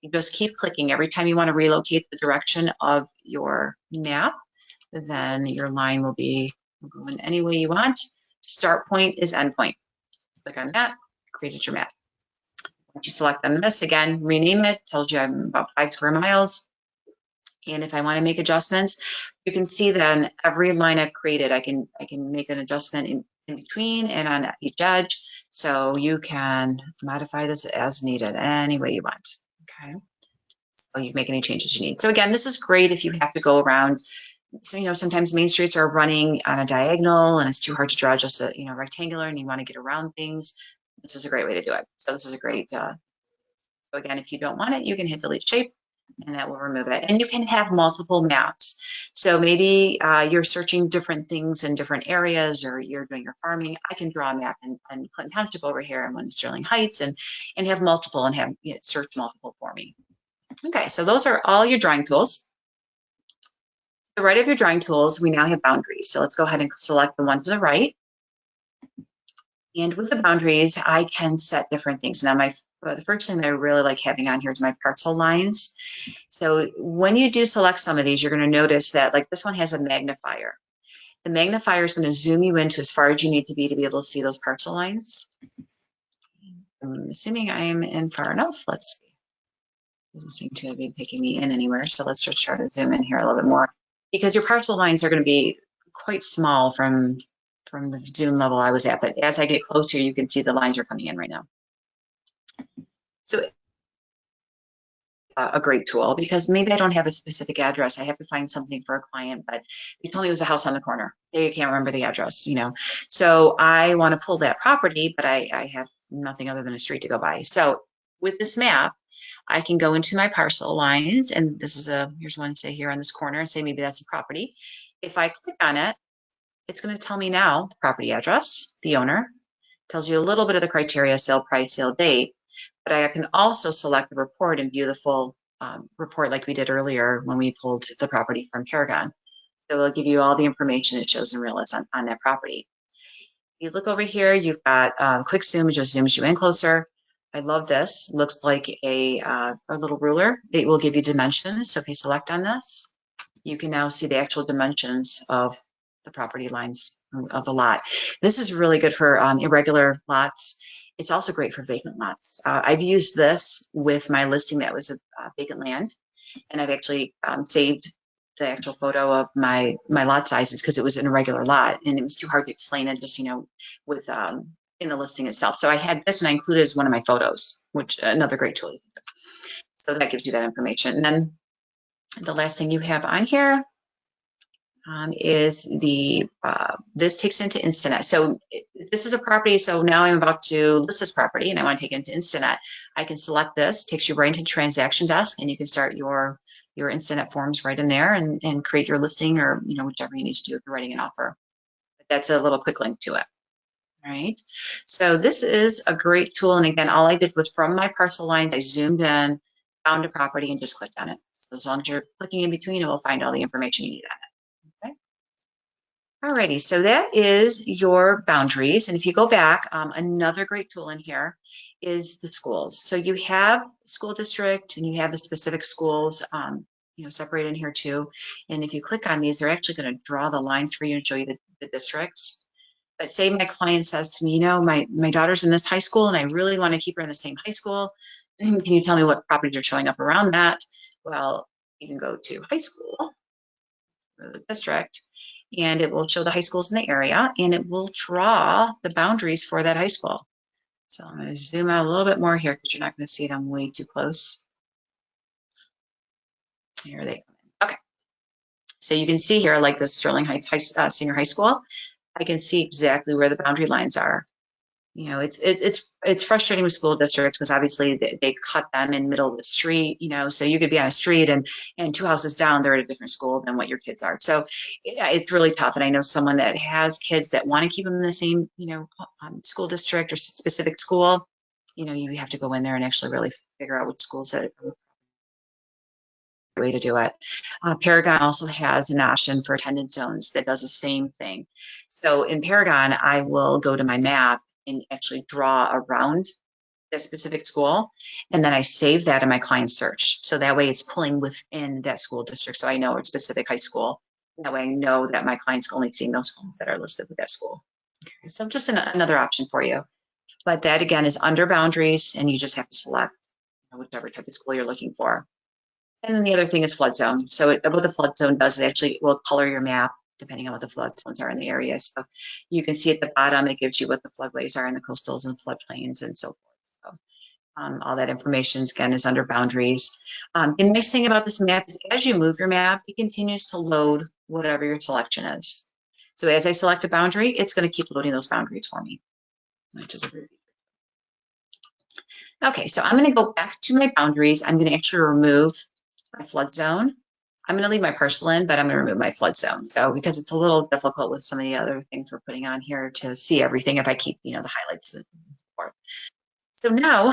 You just keep clicking every time you want to relocate the direction of your map. Then your line will be going any way you want. Start point is end point. Click on that, created your map. Once you select on this, again, rename it, tells you I'm about 5 square miles. And if I want to make adjustments, you can see that on every line I've created, I can make an adjustment in between and on each edge. So you can modify this as needed any way you want. Okay. So you can make any changes you need. So again, this is great if you have to go around. So, you know, sometimes main streets are running on a diagonal and it's too hard to draw just a, rectangular, and you want to get around things. This is a great way to do it. So this is a great So again, if you don't want it, you can hit delete shape and that will remove it. And you can have multiple maps. So maybe you're searching different things in different areas, or you're doing your farming. I can draw a map in Clinton Township over here and one in Sterling Heights, and have multiple and have it search multiple for me. Okay, so those are all your drawing tools. To the right of your drawing tools, we now have boundaries. So let's go ahead and select the one to the right. And with the boundaries, I can set different things. Now, the first thing that I really like having on here is my parcel lines. So when you do select some of these, you're going to notice that, like, this one has a magnifier. The magnifier is going to zoom you into as far as you need to be able to see those parcel lines. I'm assuming I am in far enough. Let's see. It doesn't seem to be taking me in anywhere. So let's just try to zoom in here a little bit more, because your parcel lines are going to be quite small from the zoom level I was at. But as I get closer, you can see the lines are coming in right now. So a great tool, because maybe I don't have a specific address. I have to find something for a client, but they told me it was a house on the corner. They can't remember the address, you know. So I want to pull that property, but I have nothing other than a street to go by. So with this map, I can go into my parcel lines, and this is here's one, say here on this corner, and say maybe that's a property. If I click on it, it's going to tell me now the property address, the owner, tells you a little bit of the criteria, sale price, sale date, but I can also select the report and view the full report like we did earlier when we pulled the property from Polygon. So it'll give you all the information it shows in Realist on that property. You look over here, you've got quick zoom, it just zooms you in closer. I love this. Looks like a little ruler. It will give you dimensions. So if you select on this, you can now see the actual dimensions of the property lines of the lot. This is really good for irregular lots. It's also great for vacant lots. I've used this with my listing that was a vacant land, and I've actually saved the actual photo of my lot sizes because it was an irregular lot and it was too hard to explain it just, you know, with in the listing itself. So I had this and I included as one of my photos, which another great tool. So that gives you that information. And then the last thing you have on here is this takes into Instanet. So this is a property. So now I'm about to list this property and I want to take it into Instanet. I can select this, takes you right into Transaction Desk, and you can start your Instanet forms right in there and create your listing, or, you know, whichever you need to do if you're writing an offer. But that's a little quick link to it. All right. So this is a great tool. And again, all I did was from my parcel lines, I zoomed in, found a property, and just clicked on it. So as long as you're clicking in between, it will find all the information you need on it. Okay. Alrighty, so that is your boundaries. And if you go back, another great tool in here is the schools. So you have school district and you have the specific schools, you know, separated in here too. And if you click on these, they're actually going to draw the lines for you and show you the districts. But say my client says to me, you know, my daughter's in this high school and I really want to keep her in the same high school. Can you tell me what properties are showing up around that? Well, you can go to high school, or the district, and it will show the high schools in the area, and it will draw the boundaries for that high school. So I'm going to zoom out a little bit more here because you're not going to see it. I'm way too close. Here they come in. Okay. So you can see here, like the Sterling Heights Senior High School, I can see exactly where the boundary lines are. You know, it's frustrating with school districts because obviously they cut them in the middle of the street, you know, so you could be on a street and 2 houses down, they're at a different school than what your kids are. So yeah, it's really tough. And I know someone that has kids that want to keep them in the same, you know, school district or specific school. You know, you have to go in there and actually really figure out which schools are way to do it. Polygon also has an option for attendance zones that does the same thing. So in Polygon, I will go to my map and actually draw around that specific school, and then I save that in my client search. So that way it's pulling within that school district, so I know it's specific high school. That way I know that my client's only seeing those homes that are listed with that school. Okay, so just another option for you. But that again is under boundaries, and you just have to select whichever type of school you're looking for. And then the other thing is flood zone. So what the flood zone does is actually will color your map depending on what the flood zones are in the area. So you can see at the bottom, it gives you what the floodways are in the coastals and floodplains and so forth. So all that information, again, is under boundaries. The nice thing about this map is as you move your map, it continues to load whatever your selection is. So as I select a boundary, it's going to keep loading those boundaries for me, which is a really Okay, so I'm going to go back to my boundaries. I'm going to actually remove my flood zone. I'm going to leave my parcel in, but I'm going to remove my flood zone. So because it's a little difficult with some of the other things we're putting on here to see everything if I keep, the highlights and so forth. So now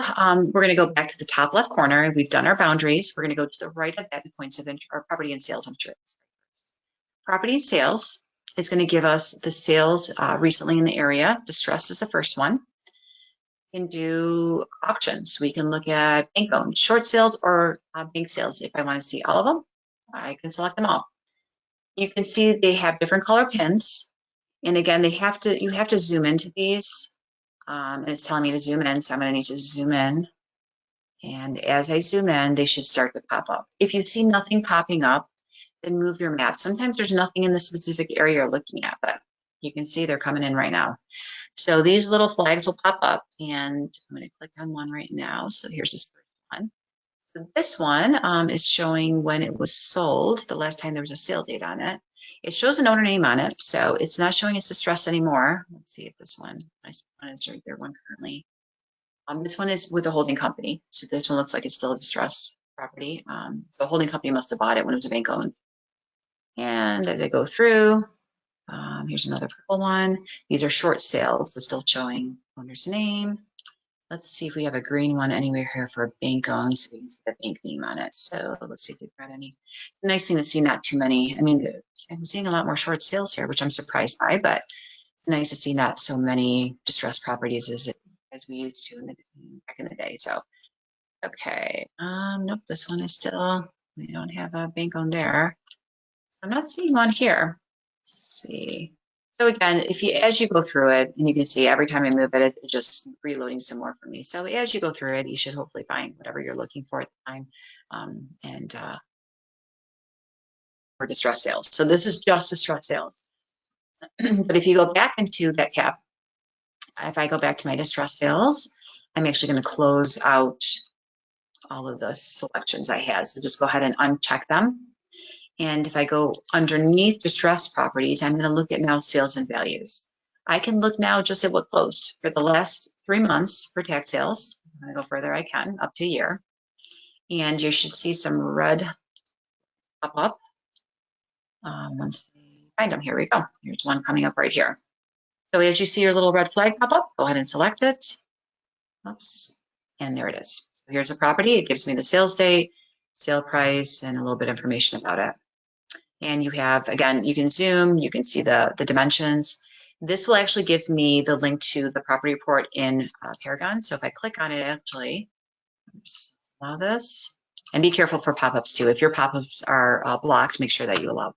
we're going to go back to the top left corner. We've done our boundaries. We're going to go to the right of that points of interest, or property and sales interest. Property and sales is going to give us the sales recently in the area. Distressed is the first one. We can do auctions. We can look at bank owned short sales or bank sales. If I want to see all of them, I can select them all. You can see they have different color pins. And again, you have to zoom into these. And it's telling me to zoom in, so I'm going to need to zoom in. And as I zoom in, they should start to pop up. If you see nothing popping up, then move your map. Sometimes there's nothing in the specific area you're looking at, but you can see they're coming in right now. So these little flags will pop up, and I'm going to click on one right now. So here's this first one. So this one is showing when it was sold, the last time there was a sale date on it. It shows an owner name on it, so it's not showing it's distressed anymore. Let's see if this one, I see one is right there, one currently. This one is with a holding company, so this one looks like it's still a distressed property. So a holding company must have bought it when it was a bank owned. And as I go through, here's another purple one. These are short sales, so still showing owner's name. Let's see if we have a green one anywhere here for a bank owned, so we can see the bank name on it. So let's see if we've got any. It's a nice thing to see not too many. I mean, I'm seeing a lot more short sales here, which I'm surprised by, but it's nice to see not so many distressed properties as we used to back in the day. So, okay, nope, this one is still, we don't have a bank owned there. So I'm not seeing one here. Let's see. So again, as you go through it, and you can see every time I move it, it's just reloading some more for me. So as you go through it, you should hopefully find whatever you're looking for at the time, for distress sales. So this is just distress sales. But if you go back into that tab, if I go back to my distress sales, I'm actually going to close out all of the selections I had. So just go ahead and uncheck them. And if I go underneath distressed properties, I'm going to look at now sales and values. I can look now just at what closed for the last 3 months for tax sales. I'm going to go further I can, up to a year. And you should see some red pop up. Once they find them, here we go. Here's one coming up right here. So as you see your little red flag pop up, go ahead and select it. Oops. And there it is. So here's a property. It gives me the sales date, sale price, and a little bit of information about it. And you have, again, you can zoom, you can see the dimensions. This will actually give me the link to the property report in Polygon. So if I click on it, actually, oops, allow this. And be careful for pop-ups too. If your pop-ups are blocked, make sure that you allow.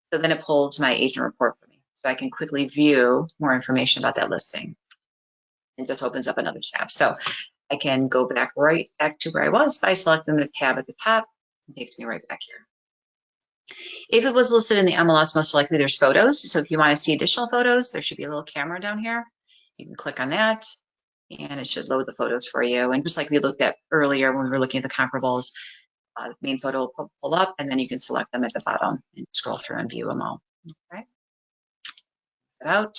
So then it pulls my agent report for me. So I can quickly view more information about that listing. It just opens up another tab. So I can go right back to where I was by selecting the tab at the top. It takes me right back here. If it was listed in the MLS, most likely there's photos. So if you want to see additional photos, there should be a little camera down here. You can click on that and it should load the photos for you. And just like we looked at earlier when we were looking at the comparables, the main photo will pull up and then you can select them at the bottom and scroll through and view them all. Okay. Set out.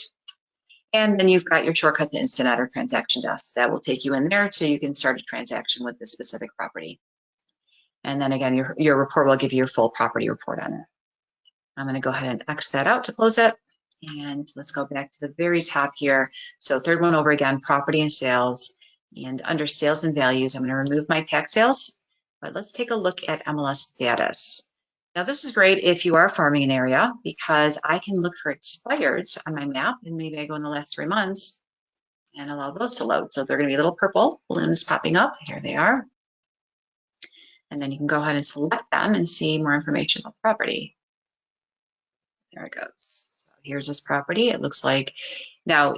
And then you've got your shortcut to Instant Add or Transaction Desk. That will take you in there so you can start a transaction with this specific property. And then again, your report will give you your full property report on it. I'm going to go ahead and X that out to close it. And let's go back to the very top here. So third one over again, property and sales. And under sales and values, I'm going to remove my tax sales. But let's take a look at MLS status. Now this is great if you are farming an area because I can look for expireds on my map. And maybe I go in the last 3 months and allow those to load. So they're going to be little purple balloons popping up. Here they are. And then you can go ahead and select them and see more information about the property. There it goes. So here's this property. It looks like, now,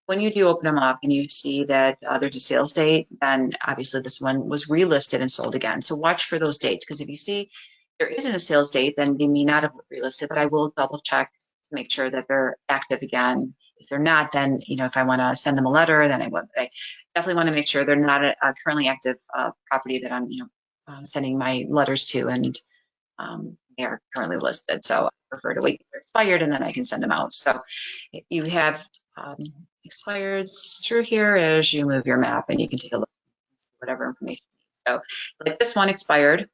when you do open them up and you see that there's a sales date, then obviously this one was relisted and sold again. So watch for those dates, because if you see there isn't a sales date, then they may not have relisted, but I will double check to make sure that they're active again. If they're not, then, if I want to send them a letter, then I definitely want to make sure they're not a currently active property that I'm, sending my letters to, and they are currently listed. So I prefer to wait till they're expired and then I can send them out. So you have expired through here as you move your map, and you can take a look whatever information. So like this one expired.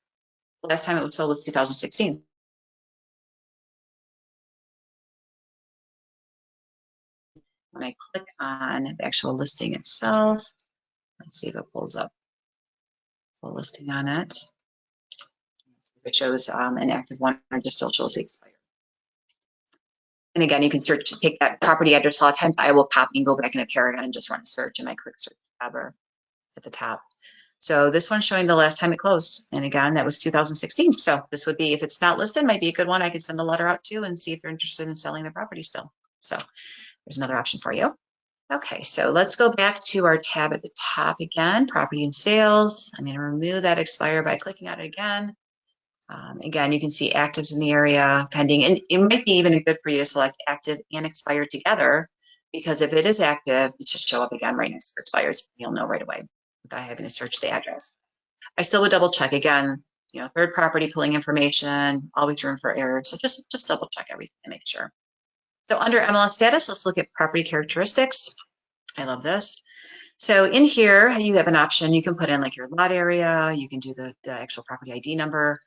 The last time it was sold was 2016. When I click on the actual listing itself, let's see if it pulls up full listing on it. If it shows an active one or just still shows the expired. And again, you can search to take that property address. A lot of times I will pop and go back in a Paragon and just run a search in my quick search tab or at the top. So this one's showing the last time it closed. And again, that was 2016. So this would be, if it's not listed, might be a good one I could send a letter out to and see if they're interested in selling the property still. So there's another option for you. Okay, so let's go back to our tab at the top again, property and sales. I'm going to remove that expire by clicking on it again. Again, you can see actives in the area, pending, and it might be even good for you to select active and expired together, because if it is active, it should show up again right next to expired. So you'll know right away without having to search the address. I still would double check again, you know, third party pulling information, always room for errors. So just double check everything to make sure. So under MLS status, let's look at property characteristics. I love this. So in here, you have an option. You can put in like your lot area. You can do the actual property ID number,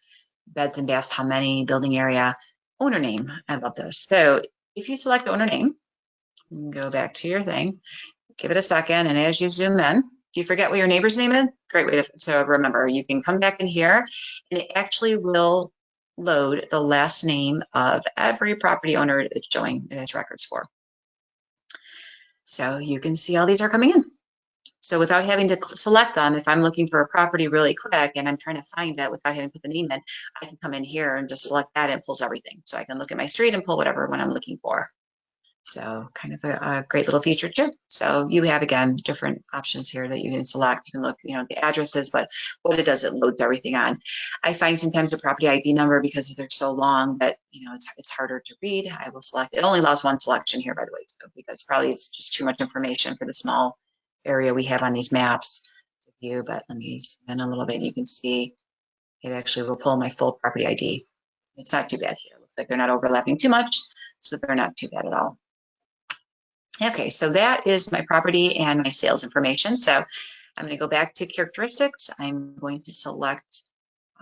beds and baths, how many, building area, owner name. I love this. So if you select owner name, you can go back to your thing, give it a second, and as you zoom in, if you forget what your neighbor's name is, great way to remember. You can come back in here, and it actually will load the last name of every property owner it's showing it has records for. So you can see all these are coming in. So without having to select them, if I'm looking for a property really quick and I'm trying to find it without having to put the name in, I can come in here and just select that and it pulls everything. So I can look at my street and pull whatever one I'm looking for. So kind of a great little feature too. So you have, again, different options here that you can select. You can look, you know, the addresses, but what it does, it loads everything on. I find sometimes a property ID number, because they're so long that, you know, it's harder to read. I will select, it only allows one selection here, by the way, so because probably it's just too much information for the small area we have on these maps to view. But let me zoom in a little bit and you can see it actually will pull my full property ID. It's not too bad here. Looks like they're not overlapping too much, so they're not too bad at all. Okay, so that is my property and my sales information. So I'm going to go back to characteristics. I'm going to select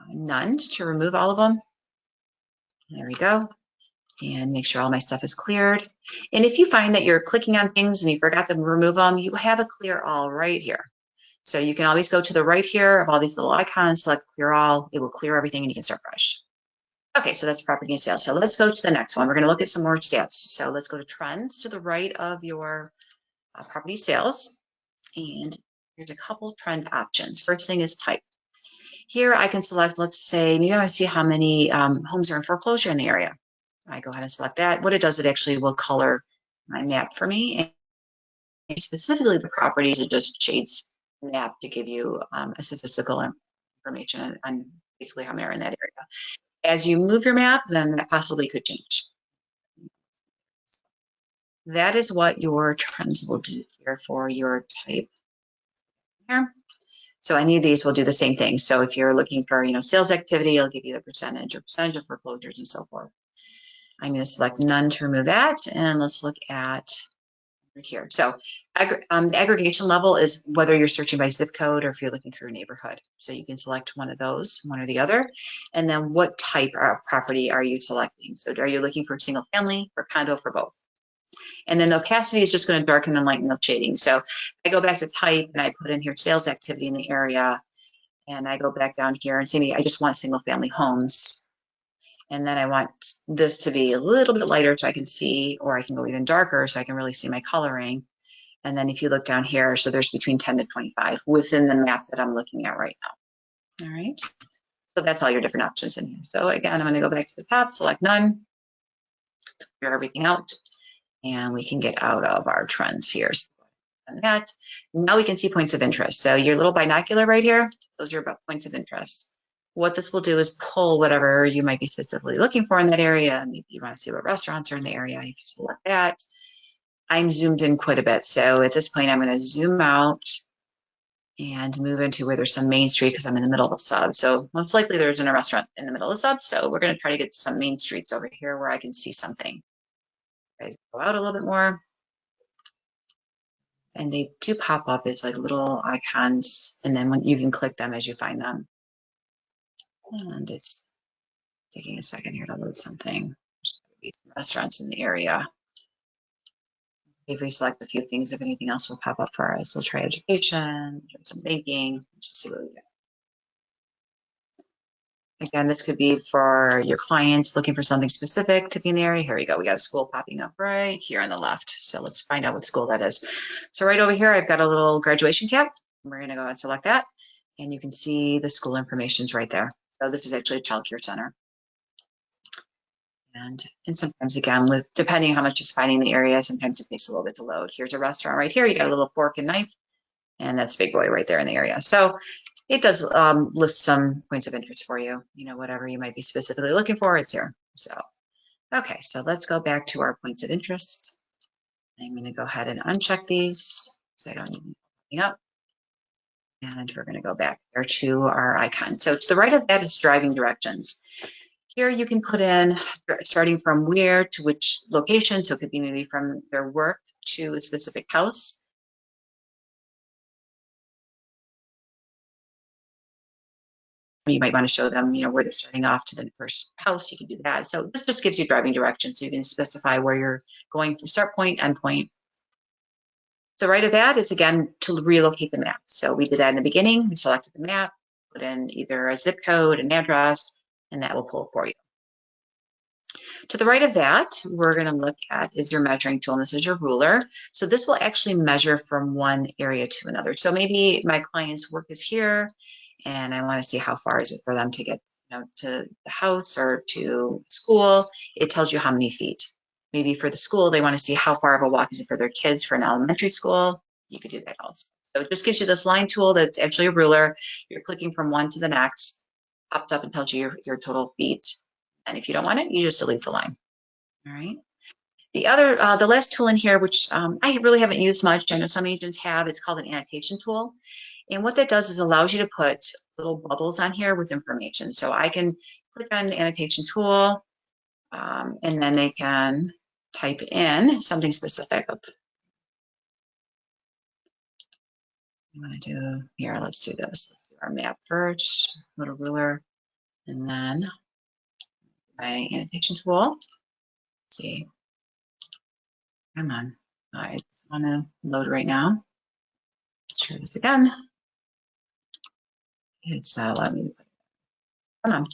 none to remove all of them. There we go. And make sure all my stuff is cleared. And if you find that you're clicking on things and you forgot to remove them, you have a clear all right here. So you can always go to the right here of all these little icons, select clear all. It will clear everything and you can start fresh. Okay, so that's property and sales. So let's go to the next one. We're going to look at some more stats. So let's go to trends to the right of your property sales. And here's a couple trend options. First thing is type. Here I can select, let's say, maybe I want to see how many homes are in foreclosure in the area. I go ahead and select that. What it does, it actually will color my map for me. And specifically the properties, it just shades the map to give you a statistical information on basically how many are in that area. As you move your map, then that possibly could change. That is what your trends will do here for your type here. So any of these will do the same thing. So if you're looking for, you know, sales activity, it'll give you the percentage or percentage of foreclosures and so forth. I'm going to select none to remove that, and let's look at here. So the aggregation level is whether you're searching by zip code or if you're looking through a neighborhood. So you can select one of those, one or the other, and then what type of property are you selecting? So are you looking for a single family, for condo, for both? And then the opacity is just going to darken and lighten the shading. So I go back to type and I put in here sales activity in the area, and I go back down here and say I just want single family homes. And then I want this to be a little bit lighter so I can see, or I can go even darker so I can really see my coloring. And then if you look down here, so there's between 10 to 25 within the map that I'm looking at right now. All right. So that's all your different options in here. So again, I'm going to go back to the top, select none, clear everything out, and we can get out of our trends here. So on that, now we can see points of interest. So your little binocular right here, those are about points of interest. What this will do is pull whatever you might be specifically looking for in that area. Maybe you want to see what restaurants are in the area. You select that. I'm zoomed in quite a bit. So at this point, I'm going to zoom out and move into where there's some main street because I'm in the middle of a sub. So most likely there's a restaurant in the middle of the sub. So we're going to try to get to some main streets over here where I can see something. Guys, go out a little bit more. And they do pop up as like little icons, and then when you can click them as you find them. And it's taking a second here to load something. There's these restaurants in the area. If we select a few things, if anything else will pop up for us. We'll try education, some banking, just see what we get. Again, this could be for your clients looking for something specific to be in the area. Here we go. We got a school popping up right here on the left. So let's find out what school that is. So right over here, I've got a little graduation cap. We're going to go ahead and select that. And you can see the school information is right there. So this is actually a child care center. And sometimes, again, with depending how much it's finding the area, sometimes it takes a little bit to load. Here's a restaurant right here. You got a little fork and knife. And that's Big Boy right there in the area. So it does list some points of interest for you. You know, whatever you might be specifically looking for, it's here. So, okay, so let's go back to our points of interest. I'm going to go ahead and uncheck these so I don't need anything up. And we're going to go back there to our icon. So to the right of that is driving directions. Here you can put in starting from where to which location. So it could be maybe from their work to a specific house. You might want to show them, you know, where they're starting off to the first house. You can do that. So this just gives you driving directions. So you can specify where you're going from start point, end point. The right of that is, again, to relocate the map. So we did that in the beginning. We selected the map, put in either a zip code, an address, and that will pull for you. To the right of that, we're going to look at is your measuring tool, and this is your ruler. So this will actually measure from one area to another. So maybe my client's work is here, and I want to see how far is it for them to get, you know, to the house or to school. It tells you how many feet. Maybe for the school, they want to see how far of a walk is it for their kids for an elementary school. You could do that also. So it just gives you this line tool that's actually a ruler. You're clicking from one to the next, pops up and tells you your total feet. And if you don't want it, you just delete the line. All right. The other, the last tool in here, which I really haven't used much, I know some agents have, it's called an annotation tool. And what that does is allows you to put little bubbles on here with information. So I can click on the annotation tool, and then they can type in something specific. I want to do here, let's do this. Let's do our map first, little ruler, and then my annotation tool. Let's see. Come on. I just want to load right now. Let's try this again. It's not allowing me to put it. Come on.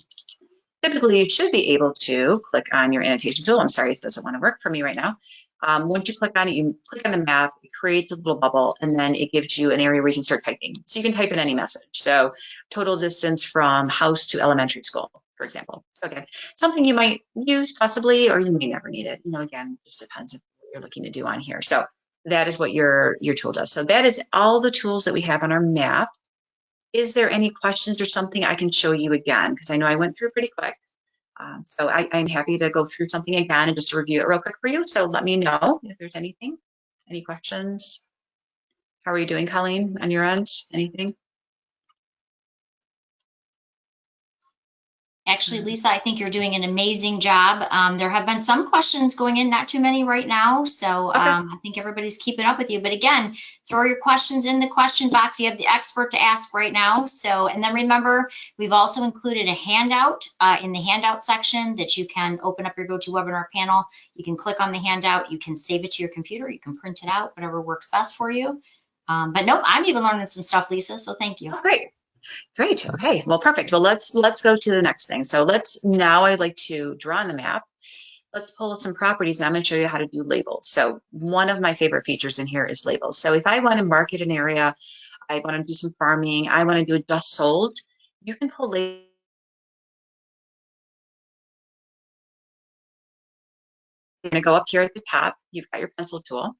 Typically, you should be able to click on your annotation tool. I'm sorry, it doesn't want to work for me right now. Once you click on it, you click on the map, it creates a little bubble, and then it gives you an area where you can start typing. So you can type in any message. So total distance from house to elementary school, for example. So again, something you might use possibly, or you may never need it. You know, again, just depends on what you're looking to do on here. So that is what your tool does. So that is all the tools that we have on our map. Is there any questions or something I can show you again? Because I know I went through pretty quick. So I'm happy to go through something again and just to review it real quick for you. So let me know if there's anything, any questions. How are you doing, Colleen, on your end? Anything? Actually, Lisa, I think you're doing an amazing job. There have been some questions going in, not too many right now. So Okay. I think everybody's keeping up with you. But again, throw your questions in the question box. You have the expert to ask right now. So, and then remember, we've also included a handout in the handout section that you can open up your GoToWebinar panel. You can click on the handout. You can save it to your computer. You can print it out, whatever works best for you. But nope, I'm even learning some stuff, Lisa. So thank you. Oh, great. Great. Okay. Well, perfect. Well, let's go to the next thing. So now I'd like to draw on the map. Let's pull up some properties, and I'm going to show you how to do labels. So one of my favorite features in here is labels. So if I want to market an area, I want to do some farming, I want to do a just sold, you can pull labels. You're going to go up here at the top. You've got your pencil tool.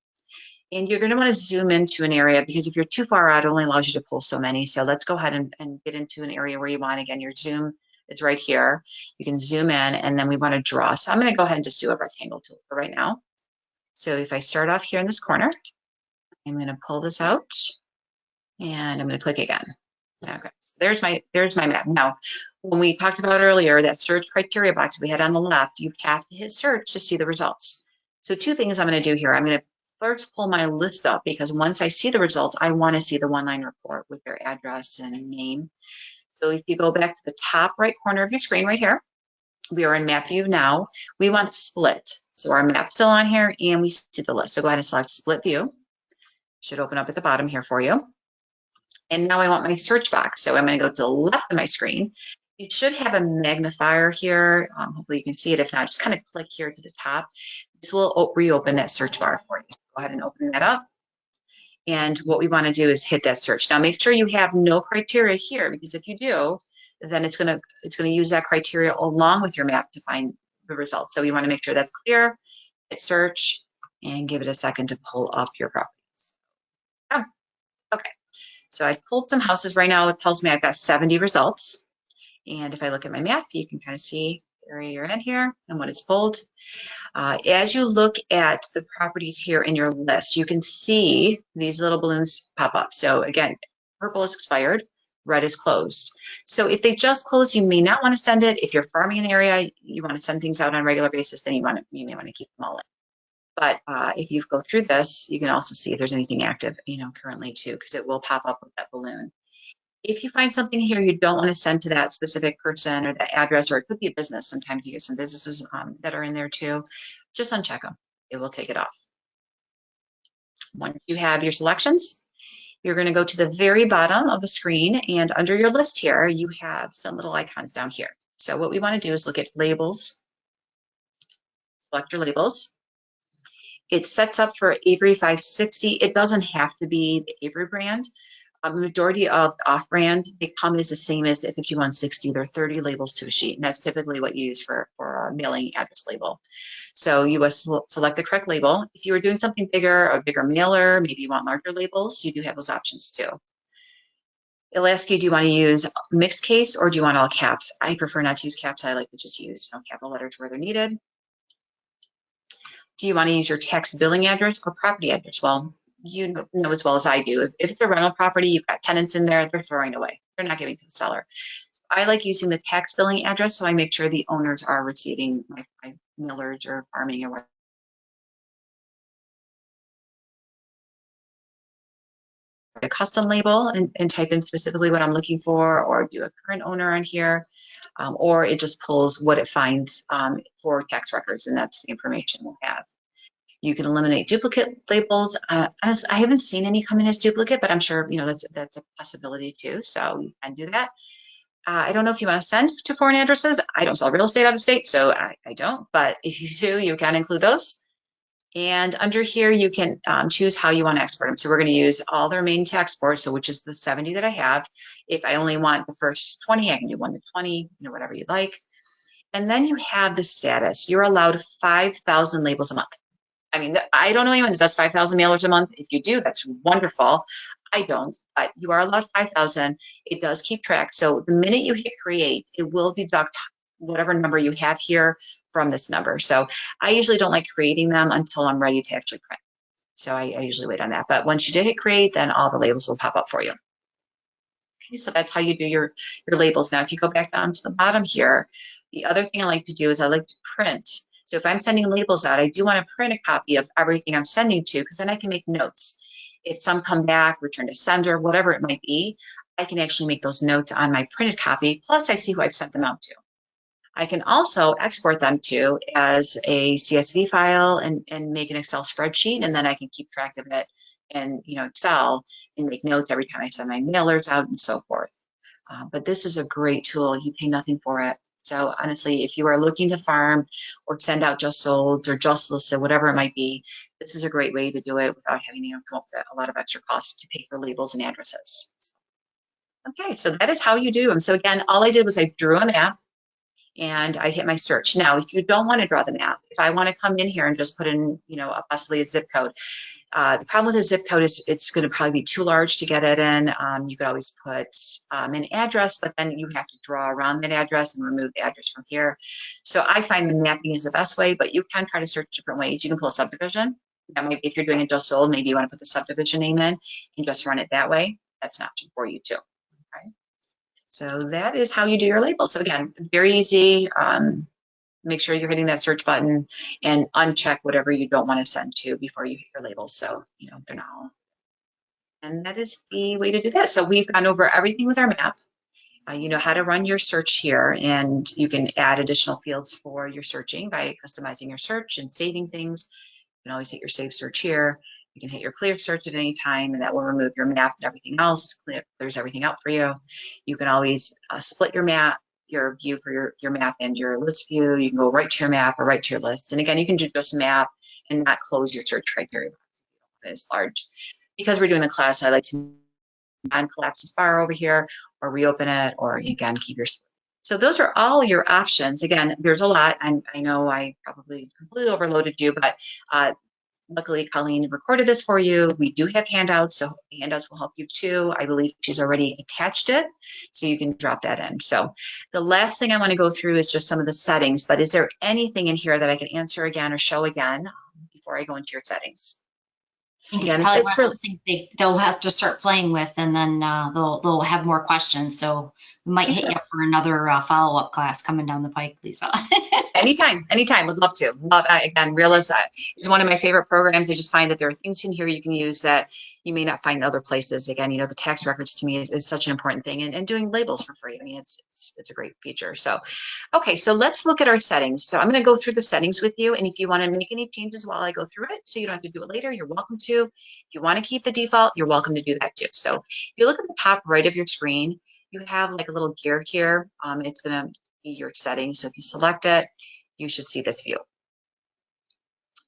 And you're going to want to zoom into an area, because if you're too far out, it only allows you to pull so many. So let's go ahead and get into an area where you want. Again, your zoom is right here. You can zoom in, and then we want to draw. So I'm going to go ahead and just do a rectangle tool for right now. So if I start off here in this corner, I'm going to pull this out, and I'm going to click again. Okay, so there's my map. Now, when we talked about earlier, that search criteria box we had on the left, you have to hit search to see the results. So two things I'm going to do here. I'm going to clerks pull my list up because once I see the results, I want to see the one-line report with their address and name. So if you go back to the top right corner of your screen right here, we are in map view now. We want split. So our map's still on here and we see the list. So go ahead and select split view. Should open up at the bottom here for you. And now I want my search box. So I'm going to go to the left of my screen. You should have a magnifier here. Hopefully you can see it. If not, just kind of click here to the top. This will reopen that search bar for you. So go ahead and open that up. And what we want to do is hit that search. Now make sure you have no criteria here, because if you do, then it's going to use that criteria along with your map to find the results. So you want to make sure that's clear. Hit search and give it a second to pull up your properties. Oh, okay. So I pulled some houses right now. It tells me I've got 70 results. And if I look at my map, you can kind of see the area you're in here and what is pulled. As you look at the properties here in your list, you can see these little balloons pop up. So again, purple is expired, red is closed. So if they just closed, you may not want to send it. If you're farming an area, you want to send things out on a regular basis, then you may want to keep them all in. But if you go through this, you can also see if there's anything active, currently too, because it will pop up with that balloon. If you find something here you don't want to send to that specific person or that address, or it could be a business, sometimes you get some businesses that are in there too, just uncheck them. It will take it off. Once you have your selections, you're going to go to the very bottom of the screen, and under your list here, you have some little icons down here. So what we want to do is look at labels, select your labels. It sets up for Avery 560. It doesn't have to be the Avery brand. A majority of off-brand, they come as the same as the 5160. There are 30 labels to a sheet, and that's typically what you use for a mailing address label. So you select the correct label. If you were doing something bigger, a bigger mailer, maybe you want larger labels, you do have those options too. It'll ask you, do you want to use mixed case or do you want all caps? I prefer not to use caps. I like to just use capital letters where they're needed. Do you want to use your tax billing address or property address? Well, you know as well as I do. If it's a rental property, you've got tenants in there, they're throwing away. They're not giving to the seller. So I like using the tax billing address, so I make sure the owners are receiving my millage or farming or whatever. A custom label and type in specifically what I'm looking for, or do a current owner on here, or it just pulls what it finds for tax records, and that's the information we'll have. You can eliminate duplicate labels. Honestly, I haven't seen any come in as duplicate, but I'm sure that's a possibility too. So you can do that. I don't know if you want to send to foreign addresses. I don't sell real estate out of state, so I don't. But if you do, you can include those. And under here, you can choose how you want to export them. So we're going to use all their main to export, so which is the 70 that I have. If I only want the first 20, I can do 1 to 20, whatever you'd like. And then you have the status. You're allowed 5,000 labels a month. I mean, I don't know anyone that does 5,000 mailers a month. If you do, that's wonderful. I don't, but you are allowed 5,000. It does keep track. So the minute you hit create, it will deduct whatever number you have here from this number. So I usually don't like creating them until I'm ready to actually print. So I usually wait on that. But once you did hit create, then all the labels will pop up for you. Okay, so that's how you do your labels. Now, if you go back down to the bottom here, the other thing I like to do is I like to print. So if I'm sending labels out, I do want to print a copy of everything I'm sending to, because then I can make notes. If some come back, return to sender, whatever it might be, I can actually make those notes on my printed copy, plus I see who I've sent them out to. I can also export them to as a CSV file and make an Excel spreadsheet, and then I can keep track of it in Excel and make notes every time I send my mailers out and so forth. But this is a great tool. You pay nothing for it. So honestly, if you are looking to farm or send out just solds or just listed, whatever it might be, this is a great way to do it without having come up with a lot of extra costs to pay for labels and addresses. Okay, so that is how you do them. So again, all I did was I drew a map and I hit my search. Now, if you don't want to draw the map, if I want to come in here and just put in, possibly a zip code, the problem with a zip code is it's going to probably be too large to get it in. You could always put an address, but then you have to draw around that address and remove the address from here. So I find the mapping is the best way, but you can try to search different ways. You can pull a subdivision. That might be, if you're doing a just sold, maybe you want to put the subdivision name in and just run it that way. That's an option for you too. Okay. So that is how you do your labels. So again, very easy. make sure you're hitting that search button and uncheck whatever you don't want to send to before you hit your labels. So, you know, they're not all. And that is the way to do that. So we've gone over everything with our map. You know how to run your search here, and you can add additional fields for your searching by customizing your search and saving things. You can always hit your save search here. You can hit your clear search at any time, and that will remove your map and everything else. Clears everything out for you. You can always split your map, your view for your map and your list view. You can go right to your map or right to your list. And again, you can do just map and not close your search criteria box if you don't want it as large. Because we're doing the class, I like to non-collapse this bar over here, or reopen it, or again, keep your. So those are all your options. Again, there's a lot, and I know I probably completely overloaded you, but luckily Colleen recorded this for you. We do have handouts, so the handouts will help you too. I believe she's already attached it, so you can drop that in. So the last thing I want to go through is just some of the settings, but is there anything in here that I can answer again or show again before I go into your settings? I think it's probably one of those things they'll have to start playing with, and then they'll have more questions. So we might hit you up for another follow-up class coming down the pike, Lisa. Anytime, would love to. Again, Realist is one of my favorite programs. I just find that there are things in here you can use that you may not find in other places. Again, you know, the tax records to me is such an important thing, and doing labels for free. I mean, it's a great feature. So, okay, so let's look at our settings. So I'm going to go through the settings with you, and if you want to make any changes while I go through it, so you don't have to do it later, you're welcome to. If you want to keep the default, you're welcome to do that too. So if you look at the top right of your screen, you have like a little gear here. It's going to be your settings. So if you select it, you should see this view.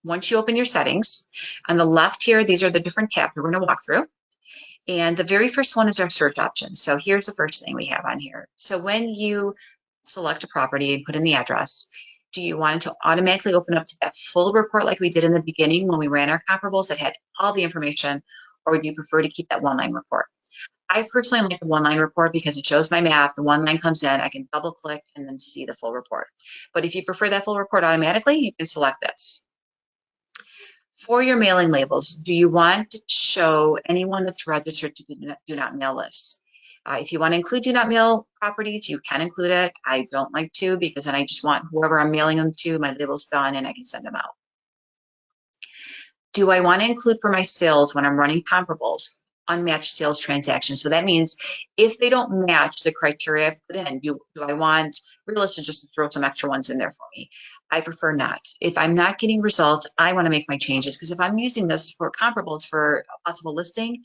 Once you open your settings, on the left here, these are the different tabs we're going to walk through. And the very first one is our search options. So here's the first thing we have on here. So when you select a property and put in the address, do you want it to automatically open up to that full report like we did in the beginning when we ran our comparables that had all the information, or would you prefer to keep that one-line report? I personally like the one-line report because it shows my map. The one line comes in, I can double click and then see the full report. But if you prefer that full report automatically, you can select this. For your mailing labels, do you want to show anyone that's registered to do not mail lists? If you want to include do not mail properties, you can include it. I don't like to, because then I just want whoever I'm mailing them to, my label's done and I can send them out. Do I want to include for my sales when I'm running comparables, unmatched sales transactions? So that means if they don't match the criteria I've put in, do I want Realist just to throw some extra ones in there for me? I prefer not. If I'm not getting results, I want to make my changes, because if I'm using this for comparables for a possible listing,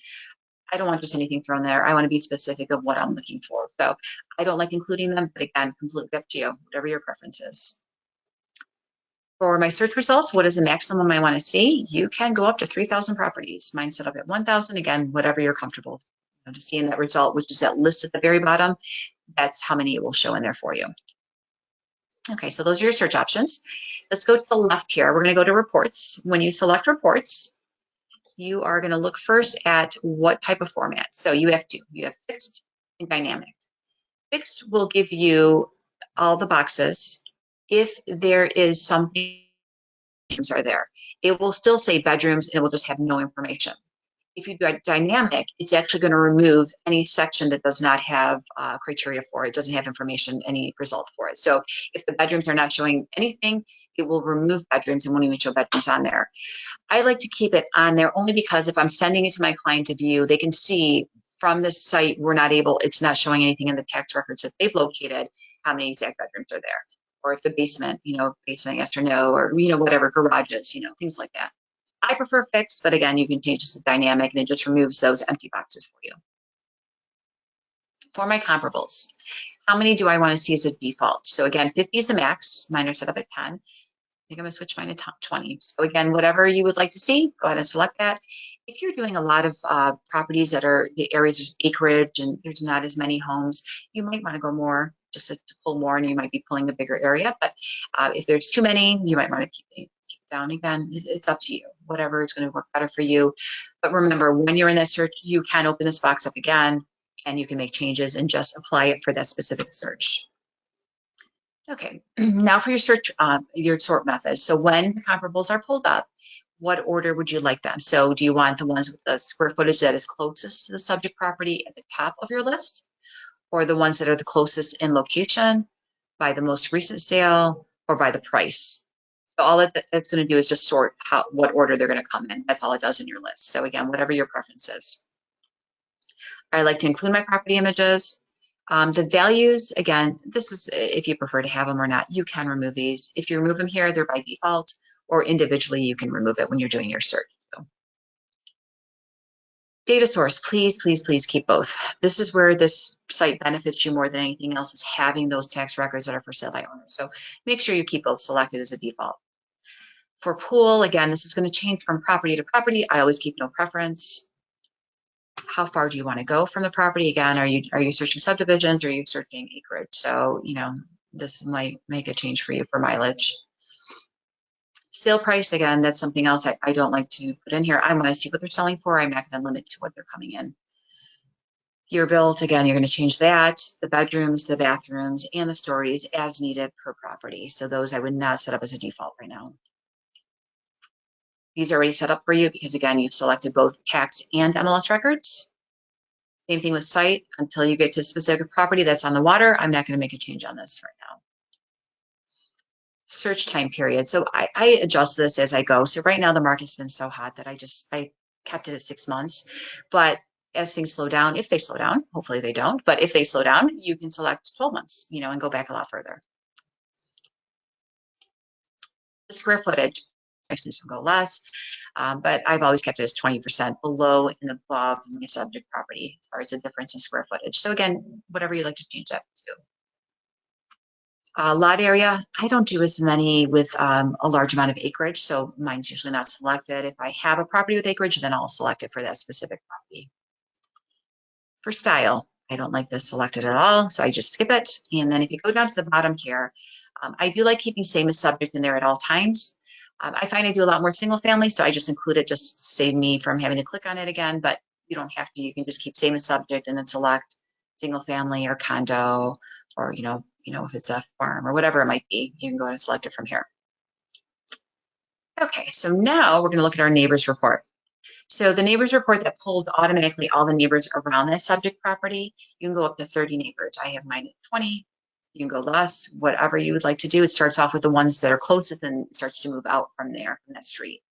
I don't want just anything thrown there. I want to be specific of what I'm looking for. So I don't like including them, but again, completely up to you, whatever your preference is. For my search results, what is the maximum I want to see? You can go up to 3,000 properties. Mine's set up at 1,000. Again, whatever you're comfortable with. To see in that result, which is that list at the very bottom, that's how many it will show in there for you. Okay, so those are your search options. Let's go to the left here. We're going to go to reports. When you select reports, you are going to look first at what type of format. So you have two. You have fixed and dynamic. Fixed will give you all the boxes. If there is something are there, it will still say bedrooms and it will just have no information. If you do a dynamic, it's actually going to remove any section that does not have criteria for it, doesn't have information, any result for it. So if the bedrooms are not showing anything, it will remove bedrooms and won't even show bedrooms on there. I like to keep it on there only because if I'm sending it to my client to view, they can see from this site, it's not showing anything in the tax records that they've located, how many exact bedrooms are there. Or if the basement, basement yes or no, or, whatever, garages, things like that. I prefer fixed, but again, you can change this to dynamic and it just removes those empty boxes for you. For my comparables, how many do I want to see as a default? So again, 50 is the max. Mine are set up at 10. I think I'm going to switch mine to top 20. So again, whatever you would like to see, go ahead and select that. If you're doing a lot of properties that are the areas there's acreage and there's not as many homes, you might want to go more, just to pull more, and you might be pulling a bigger area. But if there's too many, you might want to keep it down. Again, it's up to you, whatever is going to work better for you. But remember, when you're in that search, you can open this box up again and you can make changes and just apply it for that specific search. Okay, now for your search, your sort method. So when the comparables are pulled up, what order would you like them? So do you want the ones with the square footage that is closest to the subject property at the top of your list, or the ones that are the closest in location by the most recent sale, or by the price. So all it's going to do is just sort what order they're going to come in. That's all it does in your list. So again, whatever your preference is. I like to include my property images. The values, again, this is if you prefer to have them or not, you can remove these. If you remove them here, they're by default, or individually, you can remove it when you're doing your search. So. Data source, please, please, please keep both. This is where this site benefits you more than anything else, is having those tax records that are for sale by owners. So make sure you keep both selected as a default. For pool, again, this is going to change from property to property. I always keep no preference. How far do you want to go from the property? Again, are you searching subdivisions or are you searching acreage? So, you know, this might make a change for you for mileage. Sale price, again, that's something else I don't like to put in here. I want to see what they're selling for. I'm not going to limit to what they're coming in. Year built, again, you're going to change that, the bedrooms, the bathrooms, and the stories as needed per property. So those I would not set up as a default right now. These are already set up for you because, again, you've selected both tax and MLS records. Same thing with site. Until you get to a specific property that's on the water, I'm not going to make a change on this right now. Search time period. So I adjust this as I go. So right now the market's been so hot that I kept it at 6 months. But as things slow down, if they slow down, hopefully they don't, but if they slow down, you can select 12 months, you know, and go back a lot further. The square footage, actually some go less, but I've always kept it as 20% below and above the subject property as far as the difference in square footage. So again, whatever you like to change that to. Lot area, I don't do as many with a large amount of acreage, so mine's usually not selected. If I have a property with acreage, then I'll select it for that specific property. For style, I don't like this selected at all, so I just skip it. And then if you go down to the bottom here, I do like keeping same as subject in there at all times. I find I do a lot more single family, so I just include it just to save me from having to click on it again, but you don't have to. You can just keep same as subject and then select single family or condo, or you know, if it's a farm or whatever it might be, you can go ahead and select it from here. Okay, so now we're going to look at our neighbors report. So the neighbors report that pulled automatically all the neighbors around that subject property, you can go up to 30 neighbors. I have mine at 20. You can go less, whatever you would like to do. It starts off with the ones that are closest and it starts to move out from there, from that street.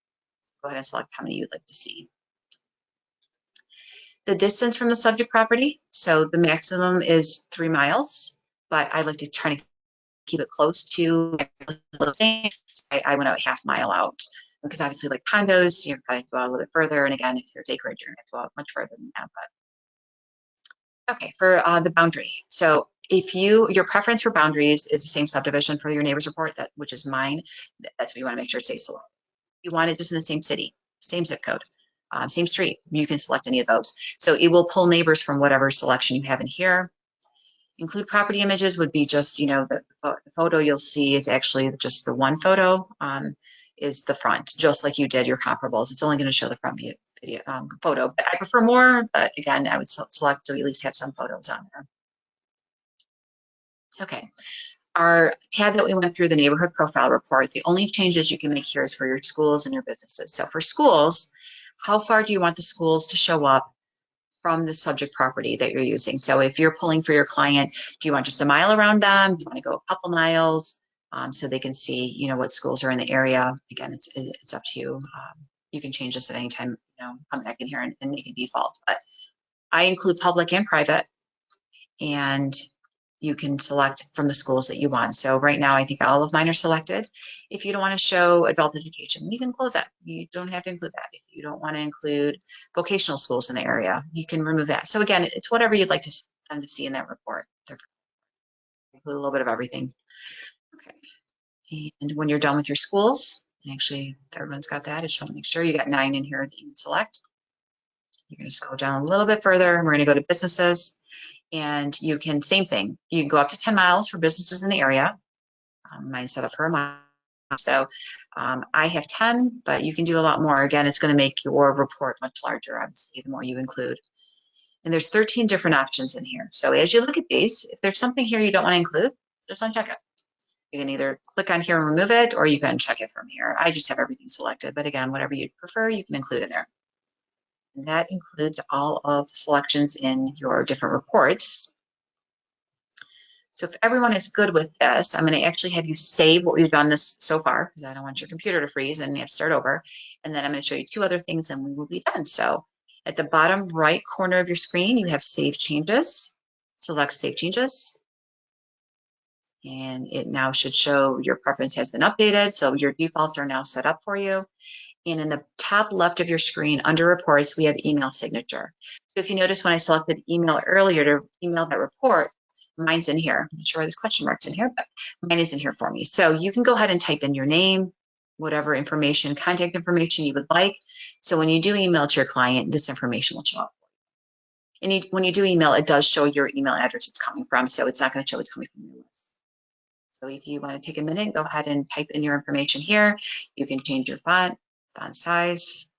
So go ahead and select how many you'd like to see. The distance from the subject property, so the maximum is 3 miles, but I like to try to keep it close to, I went out half mile out, because obviously like condos, you're going to go out a little bit further, and again, if there's acreage, you're going to go out much further than that. But okay, for the boundary. So if your preference for boundaries is the same subdivision for your neighbor's report, which is mine, that's what you want to make sure it stays selected. You want it just in the same city, same zip code, same street, you can select any of those. So it will pull neighbors from whatever selection you have in here. Include property images would be just, you know, the photo you'll see is actually just the one photo is the front, just like you did your comparables. It's only going to show the front video, photo, but I prefer more, but again, I would select to at least have some photos on there. Okay, our tab that we went through, the neighborhood profile report, the only changes you can make here is for your schools and your businesses. So for schools, how far do you want the schools to show up from the subject property that you're using? So if you're pulling for your client, do you want just a mile around them? Do you want to go a couple miles so they can see, you know, what schools are in the area? Again, it's up to you. You can change this at any time, you know, come back in here and make a default. But I include public and private, and you can select from the schools that you want. So right now, I think all of mine are selected. If you don't want to show adult education, you can close that. You don't have to include that. If you don't want to include vocational schools in the area, you can remove that. So again, it's whatever you'd like them to see in that report. Include a little bit of everything. Okay. And when you're done with your schools, and actually everyone's got that, I just want to make sure you got 9 in here that you can select. You're going to scroll down a little bit further, and we're going to go to businesses. And you can, same thing, you can go up to 10 miles for businesses in the area. Mine's set up for a mile. So I have 10, but you can do a lot more. Again, it's going to make your report much larger, obviously, the more you include. And there's 13 different options in here. So as you look at these, if there's something here you don't want to include, just uncheck it. You can either click on here and remove it, or you can check it from here. I just have everything selected, but again, whatever you'd prefer, you can include in there. And that includes all of the selections in your different reports. So if everyone is good with this, I'm going to actually have you save what we've done this so far, because I don't want your computer to freeze and you have to start over. And then I'm going to show you 2 other things and we will be done. So at the bottom right corner of your screen, you have Save Changes. Select Save Changes. And it now should show your preference has been updated. So your defaults are now set up for you. And in the top left of your screen under reports, we have email signature. So if you notice when I selected email earlier to email that report, mine's in here. I'm not sure why this question mark's in here, but mine is in here for me. So you can go ahead and type in your name, whatever information, contact information you would like. So when you do email to your client, this information will show up. And when you do email, it does show your email address it's coming from. So it's not going to show it's coming from your list. So if you want to take a minute, go ahead and type in your information here. You can change your font size,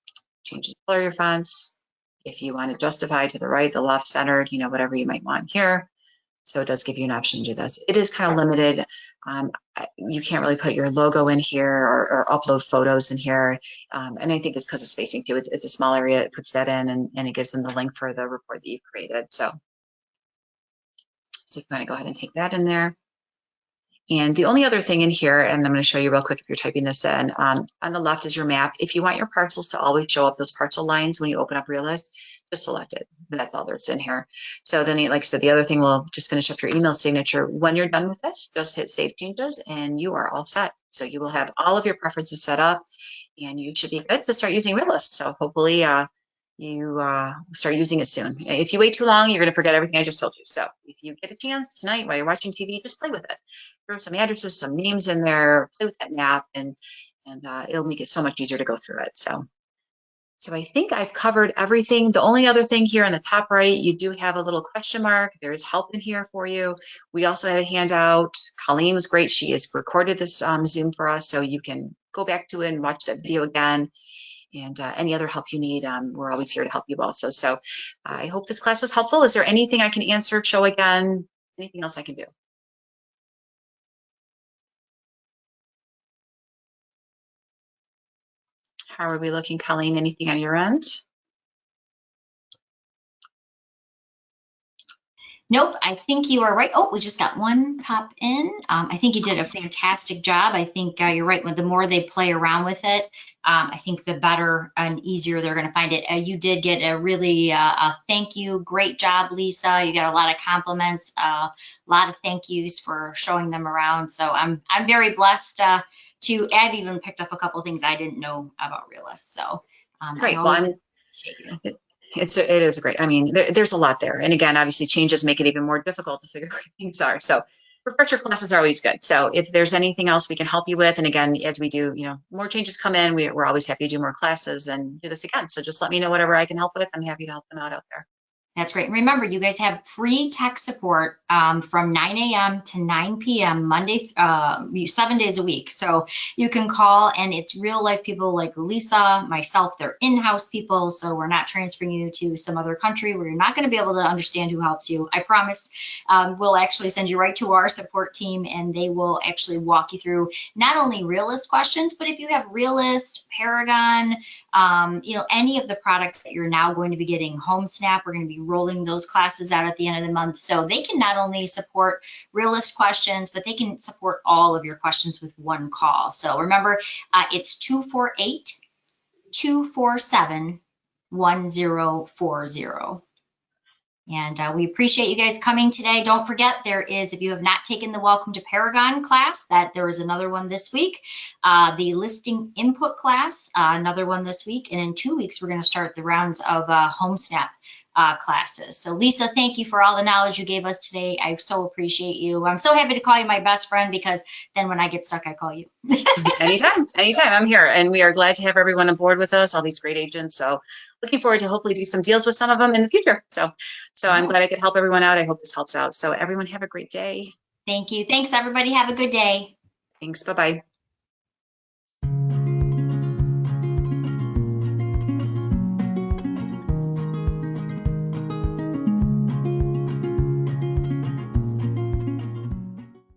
change the color of your fonts. If you want to justify to the right, the left, centered, whatever you might want here. So it does give you an option to do this. It is kind of limited. You can't really put your logo in here or upload photos in here. And I think it's because of spacing too. It's a small area, it puts that in and it gives them the link for the report that you've created. So if you want to go ahead and take that in there. And the only other thing in here, and I'm going to show you real quick if you're typing this in, on the left is your map. If you want your parcels to always show up, those parcel lines when you open up Realist, just select it. That's all that's in here. So then, like I said, the other thing will just finish up your email signature. When you're done with this, just hit Save Changes and you are all set. So you will have all of your preferences set up and you should be good to start using Realist. So hopefully you start using it soon. If you wait too long, you're going to forget everything I just told you. So if you get a chance tonight while you're watching TV, just play with it. Throw some addresses, some names in there, play with that map, and it'll make it so much easier to go through it. So I think I've covered everything. The only other thing here on the top right, you do have a little question mark. There is help in here for you. We also have a handout. Colleen was great. She has recorded this Zoom for us, so you can go back to it and watch that video again. And any other help you need, we're always here to help you also. So I hope this class was helpful. Is there anything I can answer, show again, anything else I can do? How are we looking, Colleen? Anything on your end? Nope, I think you are right. Oh, we just got one pop in. I think you did a fantastic job. I think you're right. The more they play around with it, I think the better and easier they're going to find it. You did get a really thank you. Great job, Lisa. You got a lot of compliments, a lot of thank yous for showing them around. So I'm very blessed I've even picked up a couple of things I didn't know about Realist. So great. It is great. I mean, there's a lot there. And again, obviously changes make it even more difficult to figure out what things are. So refresher classes are always good. So if there's anything else we can help you with, and again, as we do, more changes come in, we're always happy to do more classes and do this again. So just let me know whatever I can help with. I'm happy to help them out there. That's great. Remember, you guys have free tech support from 9 a.m. to 9 p.m. Monday, 7 days a week. So you can call, and it's real life people like Lisa, myself. They're in-house people, so we're not transferring you to some other country where you're not going to be able to understand who helps you. I promise. We'll actually send you right to our support team, and they will actually walk you through not only Realist questions, but if you have Realist, Paragon, any of the products that you're now going to be getting, HomeSnap, we're going to be rolling those classes out at the end of the month. So they can not only support Realist questions, but they can support all of your questions with one call. So remember, it's 248-247-1040. And we appreciate you guys coming today. Don't forget, there is, if you have not taken the Welcome to Paragon class, that there is another one this week. The listing input class, another one this week. And in 2 weeks, we're going to start the rounds of HomeSnap classes. So Lisa, thank you for all the knowledge you gave us today. I so appreciate you. I'm so happy to call you my best friend, because then when I get stuck, I call you. Anytime I'm here, and we are glad to have everyone on board with us, all these great agents. So looking forward to hopefully do some deals with some of them in the future. So I'm glad I could help everyone out. I hope this helps out. So everyone have a great day. Thank you. Thanks everybody. Have a good day. Thanks. Bye-bye.